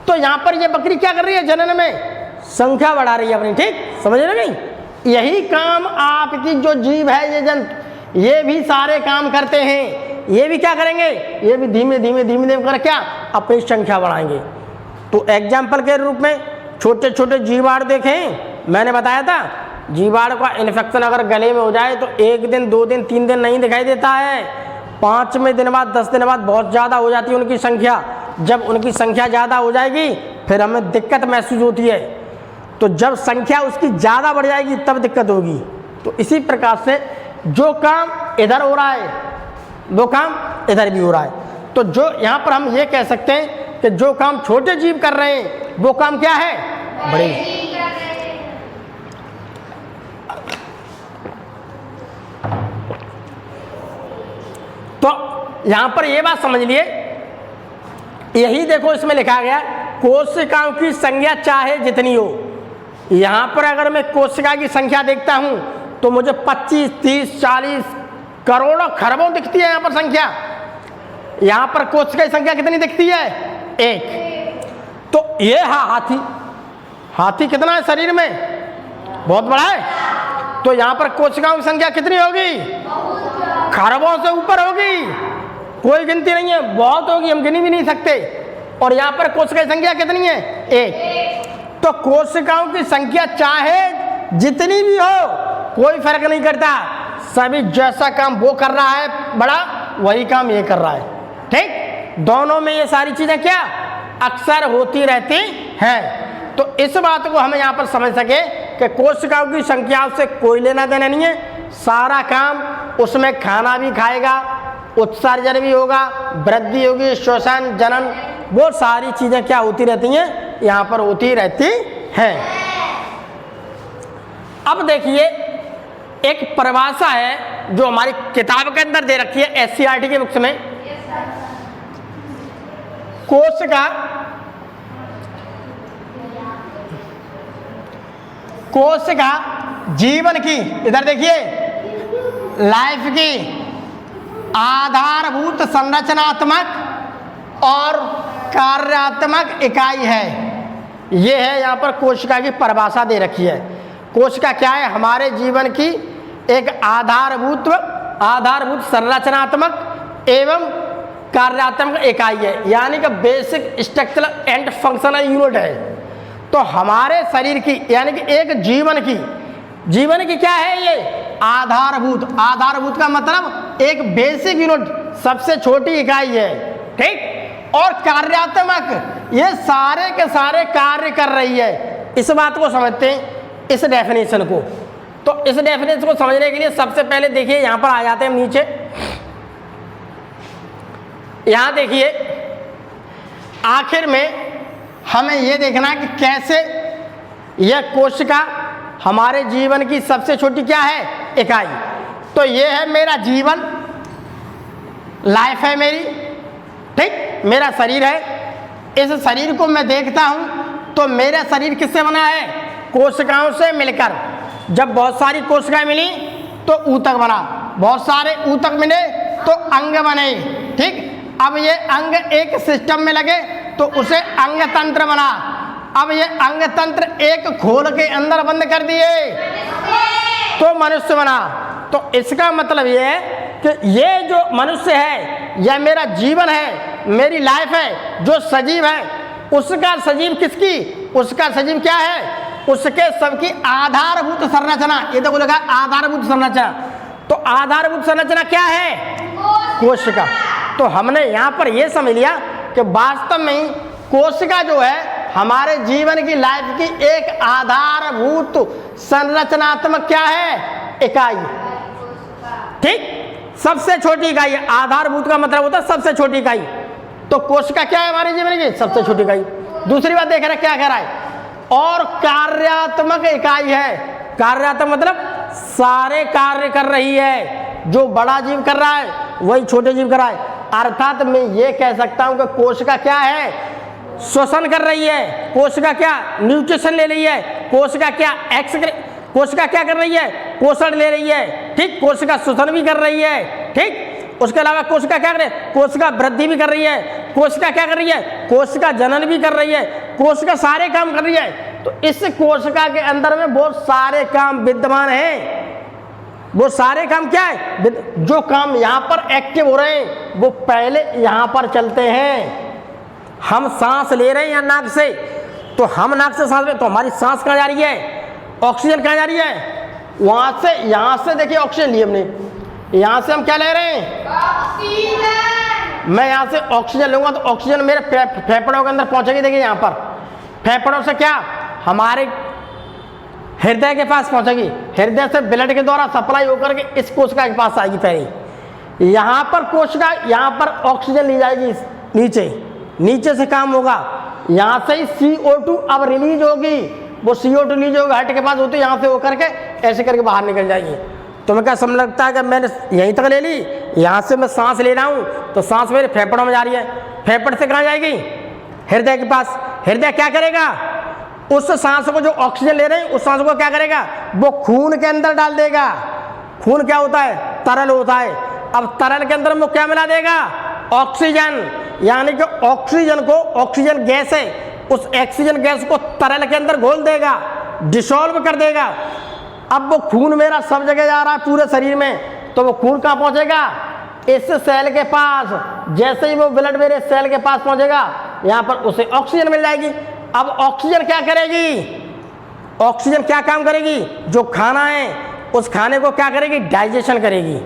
तो यहाँ पर ये बकरी क्या कर रही है? जनन में संख्या बढ़ा रही है अपनी, ठीक, समझ रहे नहीं? यही काम आपकी जो जीव है, ये जंतु, ये भी सारे काम करते हैं। ये भी क्या करेंगे? ये भी धीमे धीमे धीमे धीमे कर क्या अपनी संख्या बढ़ाएंगे। तो एग्जाम्पल के रूप में छोटे छोटे जीवाणु देखें, मैंने बताया था जीवाणु का इन्फेक्शन अगर गले में हो जाए तो 1 दिन 2 दिन 3 दिन नहीं दिखाई देता है, 5वें दिन बाद 10 दिन बाद बहुत ज़्यादा हो जाती है उनकी संख्या। जब उनकी संख्या ज़्यादा हो जाएगी फिर हमें दिक्कत महसूस होती है। तो जब संख्या उसकी ज़्यादा बढ़ जाएगी तब दिक्कत होगी। तो इसी प्रकार से जो काम इधर हो रहा है वो काम इधर भी हो रहा है। तो जो यहाँ पर हम ये कह सकते हैं कि जो काम छोटे जीव कर रहे हैं वो काम क्या है, बड़े। तो यहाँ पर ये बात समझ लिए, यही देखो इसमें लिखा गया कोशिकाओं की संख्या चाहे जितनी हो। यहाँ पर अगर मैं कोशिका की संख्या देखता हूँ तो मुझे 25, 30, 40 करोड़ों खरबों दिखती है यहाँ पर संख्या। यहाँ पर कोशिका की संख्या कितनी दिखती है, एक। तो ये हाथी कितना है शरीर में, बहुत बड़ा है। तो यहाँ पर कोशिकाओं की संख्या कितनी होगी, खरबों से ऊपर होगी, कोई गिनती नहीं है, बहुत होगी, हम गिनी भी नहीं सकते। और यहाँ पर कोशिका की संख्या कितनी है, एक। तो कोशिकाओं की संख्या चाहे जितनी भी हो कोई फर्क नहीं करता, सभी जैसा काम वो कर रहा है बड़ा, वही काम ये कर रहा है, ठीक। दोनों में ये सारी चीजें क्या अक्सर होती रहती हैं। तो इस बात को हम यहाँ पर समझ सके कि कोशिकाओं की संख्या से कोई लेना देना नहीं है, सारा काम उसमें खाना भी खाएगा, उत्सर्जन भी होगा, वृद्धि होगी, श्वसन, जनन, वो सारी चीजें क्या होती रहती हैं, यहाँ पर होती रहती हैं। अब देखिए एक परिभाषा है जो हमारी किताब के अंदर दे रखी है SCERT के बुक्स में। कोशिका जीवन की, इधर देखिए, लाइफ की आधारभूत संरचनात्मक और कार्यात्मक इकाई है। ये है यहाँ पर कोशिका की परिभाषा दे रखी है। कोशिका क्या है, हमारे जीवन की एक आधारभूत संरचनात्मक एवं कार्यात्मक इकाई है, यानी कि basic structural and functional unit है। तो हमारे शरीर की यानी कि एक जीवन की क्या है, ये आधारभूत का मतलब एक बेसिक यूनिट, सबसे छोटी इकाई है, ठीक। और कार्यात्मक, ये सारे के सारे कार्य कर रही है। इस बात को समझते हैं, इस डेफिनेशन को। तो इस डेफिनेशन को समझने के लिए सबसे पहले देखिए यहाँ पर आ जाते हैं नीचे। यहाँ देखिए आखिर में हमें ये देखना है कि कैसे यह कोशिका हमारे जीवन की सबसे छोटी क्या है, इकाई। तो ये है मेरा जीवन, लाइफ है मेरी, ठीक, मेरा शरीर है। इस शरीर को मैं देखता हूँ तो मेरा शरीर किससे बना है, कोशिकाओं से मिलकर। जब बहुत सारी कोशिकाएं मिली तो ऊतक बना, बहुत सारे ऊतक मिले तो अंग बने, ठीक। अब ये अंग एक सिस्टम में लगे तो उसे अंग तंत्र बना। अब ये अंग तंत्र एक खोल के अंदर बंद कर दिए तो मनुष्य बना। तो इसका मतलब ये है कि ये जो मनुष्य है, यह मेरा जीवन है, मेरी लाइफ है, जो सजीव है, उसका सजीव किसकी, उसका सजीव क्या है, उसके सबकी आधारभूत संरचना। ये देखो लिखा आधारभूत संरचना। तो आधारभूत संरचना क्या है, कोशिका। तो हमने यहाँ पर यह समझ लिया कि वास्तव में कोशिका जो है हमारे जीवन की लाइफ की एक आधारभूत संरचनात्मक क्या है, इकाई, ठीक, सबसे छोटी इकाई है। आधारभूत का मतलब होता है सबसे छोटी इकाई। तो कोशिका क्या है हमारे जीवन की सबसे छोटी इकाई। दूसरी बात देख रहे क्या कह रहा है, और कार्यात्मक इकाई है। कार्यात्मक मतलब सारे कार्य कर रही है, जो बड़ा जीव कर रहा है वही छोटे जीव कर रहा है। अर्थात मैं ये कह सकता हूं कि कोशिका क्या है, श्वसन कर रही है, कोशिका क्या न्यूट्रिशन ले रही है, कोशिका क्या कोशिका क्या कर रही है, पोषण ले रही है, ठीक, कोशिका श्वसन भी कर रही है, ठीक। उसके अलावा कोशिका क्या कर रही है, कोशिका वृद्धि भी कर रही है, कोशिका क्या कर रही है, कोशिका जनन भी कर रही है, कोशिका सारे काम कर रही है। तो इस कोशिका के अंदर में बहुत सारे काम विद्यमान हैं। वो सारे काम क्या है, जो काम यहाँ पर एक्टिव हो रहे हैं वो पहले यहाँ पर चलते हैं। हम सांस ले रहे हैं या नाक से, तो हम नाक से सांस ले, तो हमारी सांस कहाँ जा रही है, ऑक्सीजन कहाँ जा रही है, वहाँ से, यहाँ से देखिए ऑक्सीजन ली हमने, यहाँ से हम क्या ले रहे हैं, ऑक्सीजन। मैं यहाँ से ऑक्सीजन लूँगा तो ऑक्सीजन मेरे फेफड़ों के अंदर पहुँचेगी। देखिए यहाँ पर फेफड़ों से क्या हमारे हृदय के पास पहुँचेगी, हृदय से ब्लड के द्वारा सप्लाई होकर के इस कोशिका के पास आएगी पहले। यहाँ पर कोशिका, यहाँ पर ऑक्सीजन ली जाएगी नीचे, नीचे से काम होगा, यहाँ से ही CO2 अब रिलीज होगी, वो CO2 रिलीज होगी, हार्ट के पास होती है, यहाँ से होकर के ऐसे करके बाहर निकल जाएगी। तो मैं क्या समझ लगता है कि मैंने यहीं तक ले ली, यहाँ से मैं सांस ले रहा हूँ तो सांस मेरे फेफड़ों में जा रही है, फेफड़ से कहाँ जाएगी, हृदय के पास। हृदय क्या करेगा, उस सांस को जो ऑक्सीजन ले रहे हैं उस सांस को क्या करेगा, वो खून के अंदर डाल देगा। खून क्या होता है, तरल होता है। अब तरल के अंदर वो क्या मिला देगा, ऑक्सीजन, यानी कि ऑक्सीजन को, ऑक्सीजन गैस है, उस ऑक्सीजन गैस को तरल के अंदर घोल देगा, डिसॉल्व कर देगा। अब वो खून मेरा सब जगह जा रहा है पूरे शरीर में, तो वो खून कहाँ पहुंचेगा, इस सेल के पास। जैसे ही वो ब्लड मेरे सेल के पास पहुंचेगा, यहाँ पर उसे ऑक्सीजन मिल जाएगी। अब ऑक्सीजन क्या करेगी, ऑक्सीजन क्या काम करेगी, जो खाना है उस खाने को क्या करेगी, डाइजेशन करेगी।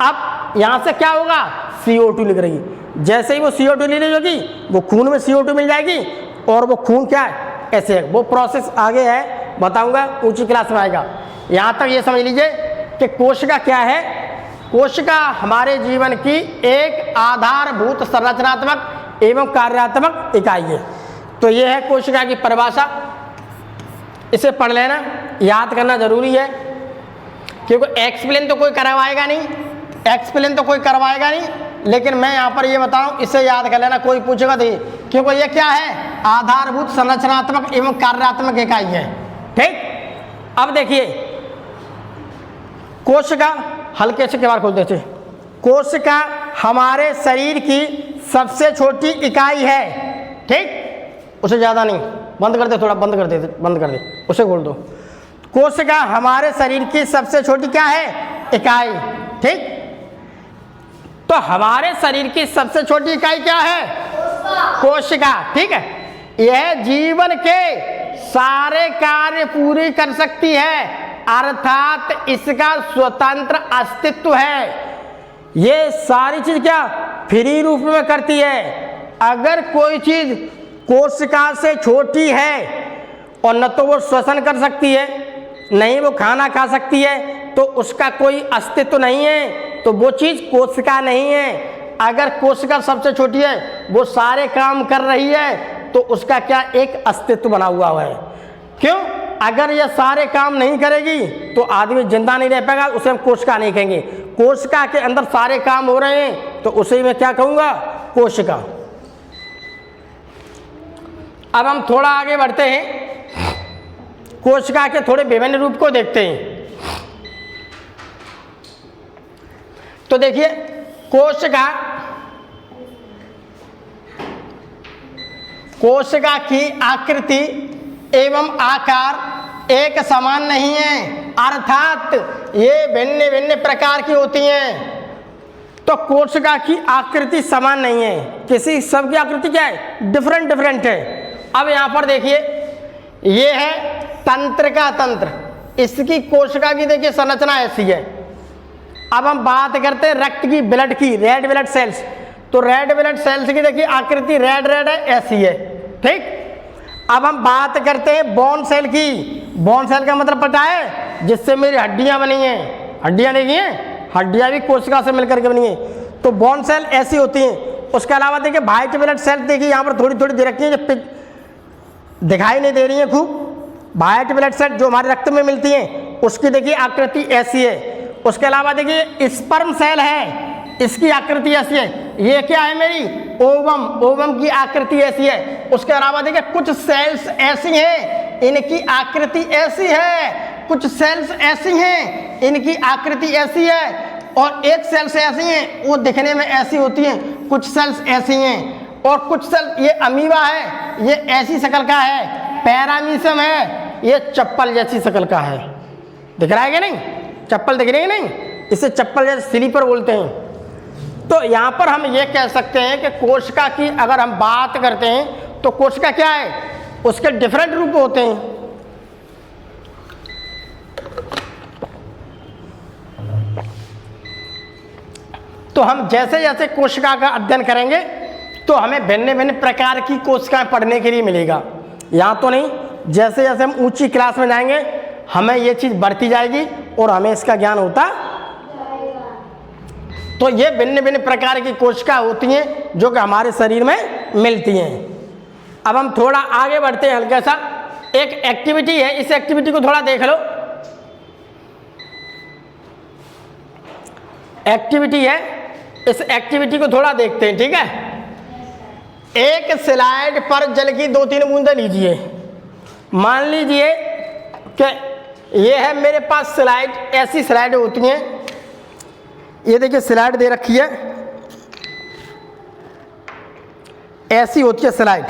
अब यहाँ से क्या होगा, CO2 निकलेगी। जैसे ही वो CO2 रिलीज होगी, वो खून में CO2 मिल जाएगी, और वो खून क्या है, ऐसे है। वो प्रोसेस आगे है, बताऊंगा, ऊंची क्लास में आएगा। यहाँ तक ये समझ लीजिए कि कोशिका क्या है। कोशिका हमारे जीवन की एक आधारभूत संरचनात्मक एवं कार्यात्मक इकाई है। तो ये है कोशिका की परिभाषा, इसे पढ़ लेना, याद करना जरूरी है, क्योंकि एक्सप्लेन तो कोई करवाएगा नहीं, एक्सप्लेन तो कोई करवाएगा नहीं, लेकिन मैं यहाँ पर ये बता रहा हूँ, इसे याद कर लेना, कोई पूछेगा तो, क्योंकि ये क्या है, आधारभूत संरचनात्मक एवं कार्यात्मक इकाई है। ठीक, अब देखिए कोशिका, हल्के से केवाड़ खोल देते। कोशिका हमारे शरीर की सबसे छोटी इकाई है। ठीक, उसे ज़्यादा नहीं, बंद कर दे, थोड़ा बंद कर दे, बंद कर दे, उसे खोल दो। कोशिका हमारे शरीर की सबसे छोटी क्या है, इकाई। ठीक, तो हमारे शरीर की सबसे छोटी इकाई क्या है, कोशिका। ठीक है, यह जीवन के सारे कार्य पूरी कर सकती है, अर्थात इसका स्वतंत्र अस्तित्व है। ये सारी चीज क्या फ्री रूप में करती है। अगर कोई चीज कोशिका से छोटी है, और न तो वो श्वसन कर सकती है, नहीं वो खाना खा सकती है, तो उसका कोई अस्तित्व नहीं है, तो वो चीज कोशिका नहीं है। अगर कोशिका सबसे छोटी है, वो सारे काम कर रही है, तो उसका क्या एक अस्तित्व बना हुआ है। क्यों, अगर ये सारे काम नहीं करेगी तो आदमी जिंदा नहीं रह पाएगा, उसे हम कोशिका नहीं कहेंगे। कोशिका के अंदर सारे काम हो रहे हैं, तो उसे मैं क्या कहूँगा, कोशिका। अब हम थोड़ा आगे बढ़ते हैं, कोशिका के थोड़े विभिन्न रूप को देखते हैं। तो देखिए, कोशिका की आकृति एवं आकार एक समान नहीं है, अर्थात ये भिन्न भिन्न प्रकार की होती हैं। तो कोशिका की आकृति समान नहीं है, किसी सबकी आकृति क्या है, डिफरेंट डिफरेंट है। अब यहाँ पर देखिए, ये है तंत्र का तंत्र, इसकी कोशिका की देखिए संरचना ऐसी है। अब हम बात करते हैं रक्त की, ब्लड की, रेड ब्लड सेल्स। तो रेड ब्लड सेल्स की देखिए आकृति रेड रेड है, ऐसी है। ठीक, अब हम बात करते हैं बोन सेल की। बोन सेल का मतलब पता है, जिससे मेरी हड्डियां बनी हैं। हड्डियां देखिए, हड्डियां भी कोशिका से मिलकर के बनी है। तो बोन सेल ऐसी होती हैं। उसके अलावा देखिए व्हाइट ब्लड सेल, देखिए यहाँ पर थोड़ी थोड़ी दे रखी है, जो दिखाई नहीं दे रही है खूब। व्हाइट ब्लड सेल जो हमारे रक्त में मिलती हैं, उसकी देखिए आकृति ऐसी है। उसके अलावा देखिए स्पर्म सेल है, इसकी आकृति ऐसी है। ये क्या है, मेरी ओवम, ओवम की आकृति ऐसी है। उसके अलावा देखिए कुछ सेल्स ऐसी हैं, इनकी आकृति ऐसी है। कुछ सेल्स ऐसी हैं, इनकी आकृति ऐसी है। और एक सेल्स ऐसी हैं, वो दिखने में ऐसी होती हैं। कुछ सेल्स ऐसी हैं, और कुछ सेल, ये अमीबा है, ये ऐसी शक्ल का है। पैरामीशियम है, ये चप्पल जैसी शक्ल का है। दिख रहा है कि नहीं, चप्पल दिख रही है नहीं, इसे चप्पल जैसे स्लीपर बोलते हैं। तो यहाँ पर हम ये कह सकते हैं कि कोशिका की अगर हम बात करते हैं, तो कोशिका क्या है, उसके डिफरेंट रूप होते हैं। तो हम जैसे जैसे कोशिका का अध्ययन करेंगे, तो हमें भिन्न भिन्न प्रकार की कोशिकाएं पढ़ने के लिए मिलेगा। यहाँ तो नहीं, जैसे जैसे हम ऊंची क्लास में जाएंगे, हमें ये चीज़ बढ़ती जाएगी और हमें इसका ज्ञान होता तो ये भिन्न भिन्न प्रकार की कोशिका होती हैं जो कि हमारे शरीर में मिलती हैं। अब हम थोड़ा आगे बढ़ते हैं, हल्का सा एक एक्टिविटी है, इस एक्टिविटी को थोड़ा देख लो। एक्टिविटी है, इस एक्टिविटी को थोड़ा देखते हैं, ठीक है। एक स्लाइड पर जल की 2-3 बूंदें लीजिए। मान लीजिए कि ये है मेरे पास स्लाइड, ऐसी स्लाइड होती हैं, ये देखिए स्लाइड दे रखी है, ऐसी होती है स्लाइड,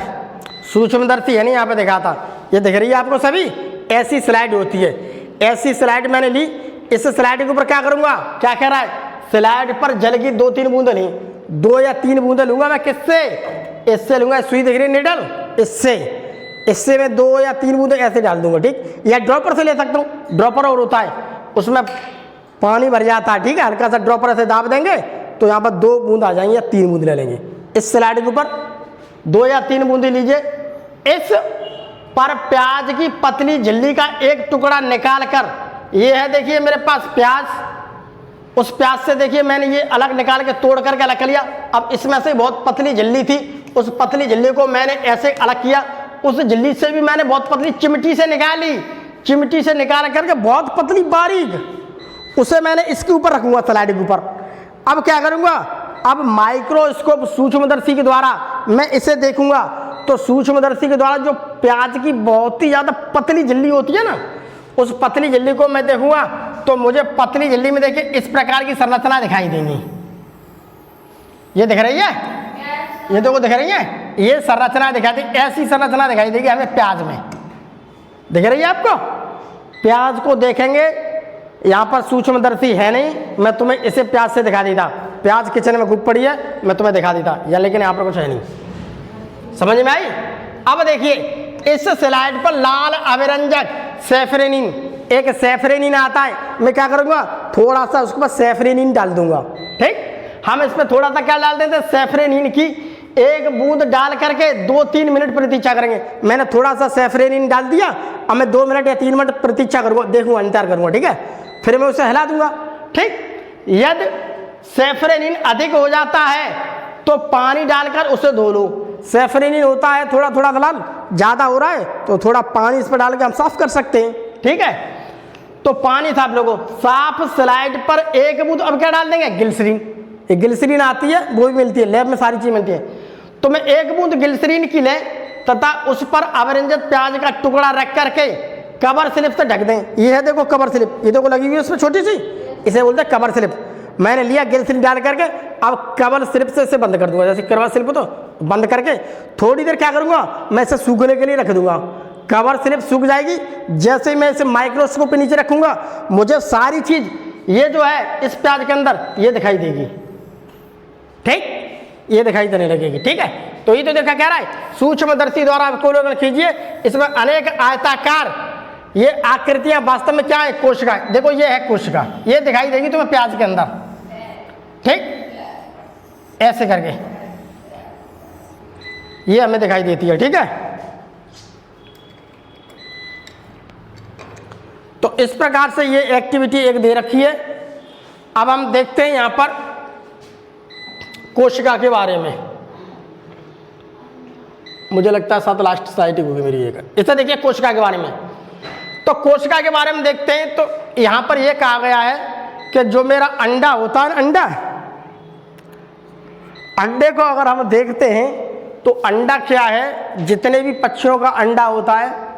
सूक्ष्मदर्शी है नहीं, यहाँ पे दिखा था, ये दिख रही है आपको सभी, ऐसी स्लाइड होती है। ऐसी स्लाइड मैंने ली, इस स्लाइड के ऊपर क्या करूँगा, क्या कह रहा है, स्लाइड पर जल की 2-3 बूंदें ली, 2 या 3 बूंदें लूँगा मैं, किससे, इससे लूँगा, सुई दिख रही है निडल, इससे मैं 2 या 3 बूंदें ऐसे डाल दूंगा, ठीक। या ड्रॉपर से ले सकता हूँ, ड्रॉपर और होता है, उसमें पानी भर जाता है, ठीक है, हल्का सा ड्रॉपर ऐसे दाब देंगे तो यहाँ पर 2 बूंद आ जाएंगे या 3 बूंद ले लेंगे। इस स्लाइड के ऊपर 2 या 3 बूंदी लीजिए, इस पर प्याज की पतली झिल्ली का एक टुकड़ा निकाल कर, ये है देखिए मेरे पास प्याज, उस प्याज से देखिए मैंने ये अलग निकाल के तोड़ करके अलग कर लिया। अब इसमें से बहुत पतली झिल्ली थी, उस पतली झिल्ली को मैंने ऐसे अलग किया, उस झिल्ली से भी मैंने बहुत पतली चिमटी से निकाली, चिमटी से निकाल करके बहुत पतली बारीक, उसे मैंने इसके ऊपर रखूंगा स्लाइड के ऊपर। अब क्या करूंगा, अब माइक्रोस्कोप सूक्ष्मदर्शी के द्वारा मैं इसे देखूंगा, तो सूक्ष्मदर्शी के द्वारा जो प्याज की बहुत ही ज़्यादा पतली झिल्ली होती है ना, उस पतली झिल्ली को मैं देखूंगा तो मुझे पतली झिल्ली में देखिए इस प्रकार की संरचना दिखाई देंगी। ये दिख रही है, ये देखो दिख रही है, ये संरचना दिखाई देगी, ऐसी संरचना दिखाई देगी हमें प्याज में, दिख रही है आपको। प्याज को देखेंगे, यहाँ पर सूक्ष्मदर्शी है नहीं, मैं तुम्हें इसे प्याज से दिखा देता, प्याज किचन में खूब पड़ी है, मैं तुम्हें दिखा देता, या लेकिन यहाँ पर कुछ है नहीं, समझ में आई। अब देखिए इस स्लाइड पर लाल अभिरंजक सैफरेनिन, एक सैफरेनिन आता है, मैं क्या करूँगा, थोड़ा सा उसके बाद सैफरेनिन डाल दूंगा, ठीक। हम इस पर थोड़ा सा क्या डाल देते हैं, सैफरेनिन की 1 बूंद डाल करके 2-3 मिनट प्रतीक्षा करेंगे। मैंने थोड़ा सा सैफरेनिन डाल दिया, अब मैं 2 मिनट या 3 मिनट प्रतीक्षा करूँगा, देखूँगा, अंतर करूँगा, ठीक है, फिर मैं उसे हिला दूंगा, ठीक। यदि सैफरेनिन अधिक हो जाता है तो पानी डालकर उसे धो लो। सैफरेनिन होता है थोड़ा थोड़ा लाल, ज़्यादा हो रहा है तो थोड़ा पानी इस पर डाल के हम साफ कर सकते हैं, ठीक है। तो पानी था आप लोगों, साफ स्लाइड पर 1 बूंद, अब क्या डाल देंगे, ग्लिसरीन, एक ग्लिसरीन आती है, वो भी मिलती है, लैब में सारी चीज़ मिलती है। तो मैं 1 बूंद ग्लिसरीन की लें तथा उस पर अभिरंजित प्याज का टुकड़ा रख करके कवर स्लिप से ढक दें। ये है देखो कवर स्लिप, ये देखो लगी हुई है उसमें छोटी सी, इसे बोलते हैं कवर स्लिप। मैंने लिया ग्लिसरीन डाल करके, अब कवर स्लिप से इसे बंद कर दूंगा, जैसे कवर स्लिप तो बंद करके थोड़ी देर क्या करूंगा, मैं इसे सूखने के लिए रख दूंगा। कवर स्लिप सूख जाएगी, जैसे ही मैं इसे माइक्रोस्कोप के नीचे रखूंगा, मुझे सारी चीज ये जो है इस प्याज के अंदर ये दिखाई देगी, ठीक, ये दिखाई देने लगेगी, ठीक है। तो ये तो देखा कह रहा है, सूक्ष्मदर्शी द्वारा आप अवलोकन कीजिए, इसमें अनेक आयताकार ये आकृतियां वास्तव में क्या है, कोशिका, देखो ये है कोशिका, ये दिखाई देगी तुम्हें प्याज के अंदर, ठीक, ऐसे करके ये हमें दिखाई देती है, ठीक है। तो इस प्रकार से ये एक्टिविटी एक दे रखी है। अब हम देखते हैं यहां पर कोशिका के बारे में, मुझे लगता है 7 लास्ट साइट होगी मेरी एक, इसे देखिए कोशिका के बारे में। तो कोशिका के बारे में देखते हैं, तो यहां पर यह कहा गया है कि जो मेरा अंडा होता है, अंडे को अगर हम देखते हैं तो अंडा क्या है, जितने भी पक्षियों का अंडा होता है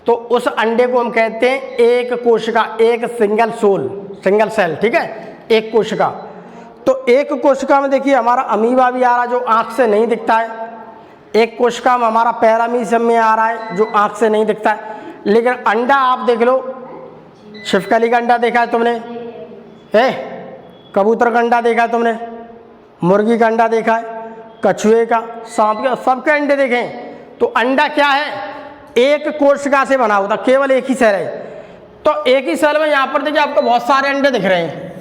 तो उस अंडे को हम कहते हैं एक कोशिका, एक सिंगल सेल, ठीक है, एक कोशिका। तो एक कोशिका में देखिए हमारा अमीबा भी आ रहा है जो आंख से नहीं दिखता है, एक कोशिका में हमारा पैरामीशियम में आ रहा है जो आंख से नहीं दिखता है। लेकिन अंडा आप देख लो, छिपकली का अंडा देखा है तुमने, कबूतर का अंडा देखा है तुमने, मुर्गी का अंडा देखा है, कछुए का, सांप के, सबके अंडे देखें। तो अंडा क्या है, एक कोशिका से बना होता, केवल एक ही सेल है। तो एक ही सेल में यहाँ पर देखिए आपको बहुत सारे अंडे दिख रहे हैं,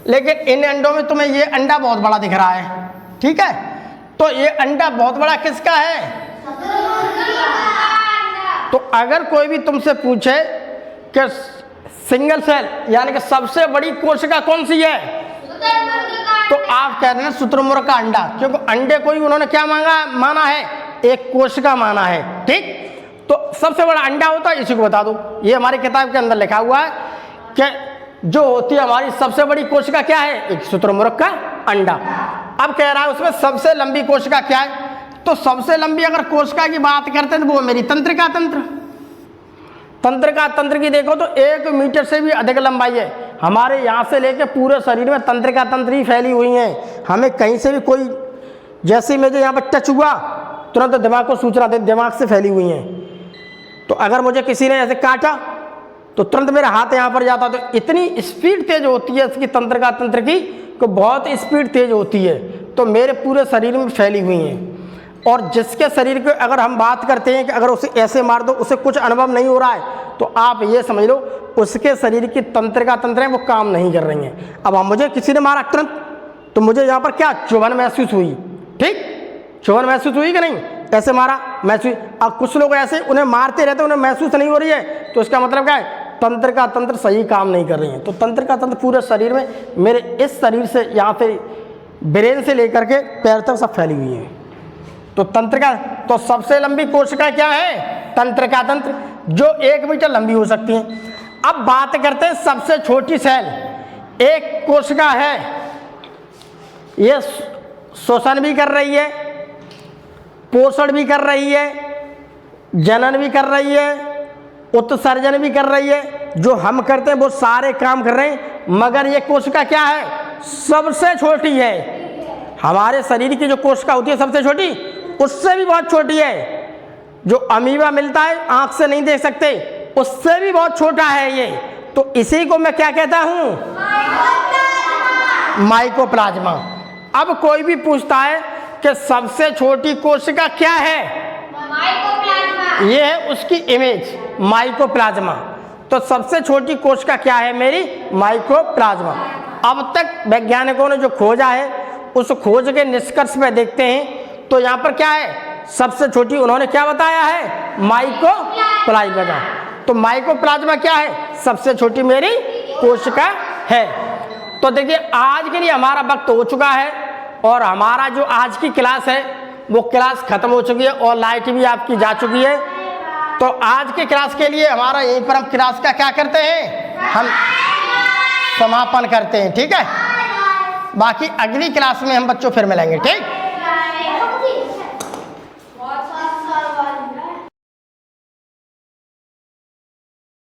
लेकिन इन अंडों में तुम्हें ये अंडा बहुत बड़ा दिख रहा है, ठीक है। तो ये अंडा बहुत बड़ा किसका है, तो अगर कोई भी तुमसे पूछे कि सिंगल सेल यानी कि सबसे बड़ी कोशिका कौन सी है, तो कह रहे हैं शुतुरमुर्ग का अंडा, क्योंकि अंडे को ही उन्होंने क्या माना है, एक कोशिका माना है। ठीक, तो सबसे बड़ा अंडा होता है, इसी को बता दो। ये हमारी किताब के अंदर लिखा हुआ है कि जो होती है हमारी सबसे बड़ी कोशिका क्या है, एक शुतुरमुर्ग का अंडा। अब कह रहा है उसमें सबसे लंबी कोशिका क्या है, तो सबसे लंबी अगर कोशिका की बात करते हैं तो वो मेरी तंत्रिका तंत्र। तंत्रिका तंत्र की देखो तो 1 मीटर से भी अधिक लंबाई है। हमारे यहाँ से लेके पूरे शरीर में तंत्रिका तंत्र ही फैली हुई हैं। हमें कहीं से भी कोई, जैसे मुझे यहाँ पर टच हुआ तुरंत दिमाग को सूचना दे, दिमाग से फैली हुई हैं। तो अगर मुझे किसी ने ऐसे काटा तो तुरंत मेरा हाथ यहाँ पर जाता। तो इतनी स्पीड तेज होती है इसकी तंत्रिका तंत्र की, तो बहुत स्पीड तेज होती है। तो मेरे पूरे शरीर में फैली हुई हैं। और जिसके शरीर की अगर हम बात करते हैं कि अगर उसे ऐसे मार दो उसे कुछ अनुभव नहीं हो रहा है, तो आप ये समझ लो उसके शरीर की तंत्रिका तंत्र है वो काम नहीं कर रही हैं। अब हम मुझे किसी ने मारा तुरंत, तो मुझे यहाँ पर क्या चुभन महसूस हुई। ठीक, चुभन महसूस हुई कि नहीं, ऐसे मारा महसूस। अब कुछ लोग ऐसे उन्हें मारते रहते उन्हें महसूस नहीं हो रही है, तो इसका मतलब क्या है, तंत्रिका तंत्र सही काम नहीं कर रही है। तो तंत्रिका तंत्र पूरे शरीर में, मेरे इस शरीर से यहाँ से ब्रेन से लेकर के पैर तक सब फैली हुई है। तो तंत्रिका, तो सबसे लंबी कोशिका क्या है, तंत्रिका तंत्र, जो 1 मीटर लंबी हो सकती है। अब बात करते हैं सबसे छोटी सेल, एक कोशिका है, ये श्वसन भी कर रही है, पोषण भी कर रही है, जनन भी कर रही है, उत्सर्जन भी कर रही है। जो हम करते हैं वो सारे काम कर रहे हैं, मगर ये कोशिका क्या है, सबसे छोटी है। हमारे शरीर की जो कोशिका होती है सबसे छोटी, उससे भी बहुत छोटी है। जो अमीबा मिलता है आंख से नहीं देख सकते, उससे भी बहुत छोटा है ये। तो इसी को मैं क्या कहता हूं, माइकोप्लाज्मा। अब कोई भी पूछता है कि सबसे छोटी कोशिका क्या है, माइकोप्लाज्मा। ये है उसकी इमेज, माइकोप्लाज्मा। तो सबसे छोटी कोशिका क्या है मेरी, माइकोप्लाज्मा। अब तक वैज्ञानिकों ने जो खोजा है उस खोज के निष्कर्ष में देखते हैं तो यहाँ पर क्या है, सबसे छोटी उन्होंने क्या बताया है, माइकोप्लाज्मा। तो माइकोप्लाज्मा क्या है, सबसे छोटी मेरी कोशिका है। तो देखिए आज के लिए हमारा वक्त हो चुका है और हमारा जो आज की क्लास है वो क्लास खत्म हो चुकी है और लाइट भी आपकी जा चुकी है। तो आज की क्लास के लिए हमारा यहीं पर हम क्लास का क्या करते हैं, हम समापन करते हैं। ठीक है, बाकी अगली क्लास में हम बच्चों फिर मिलेंगे। ठीक।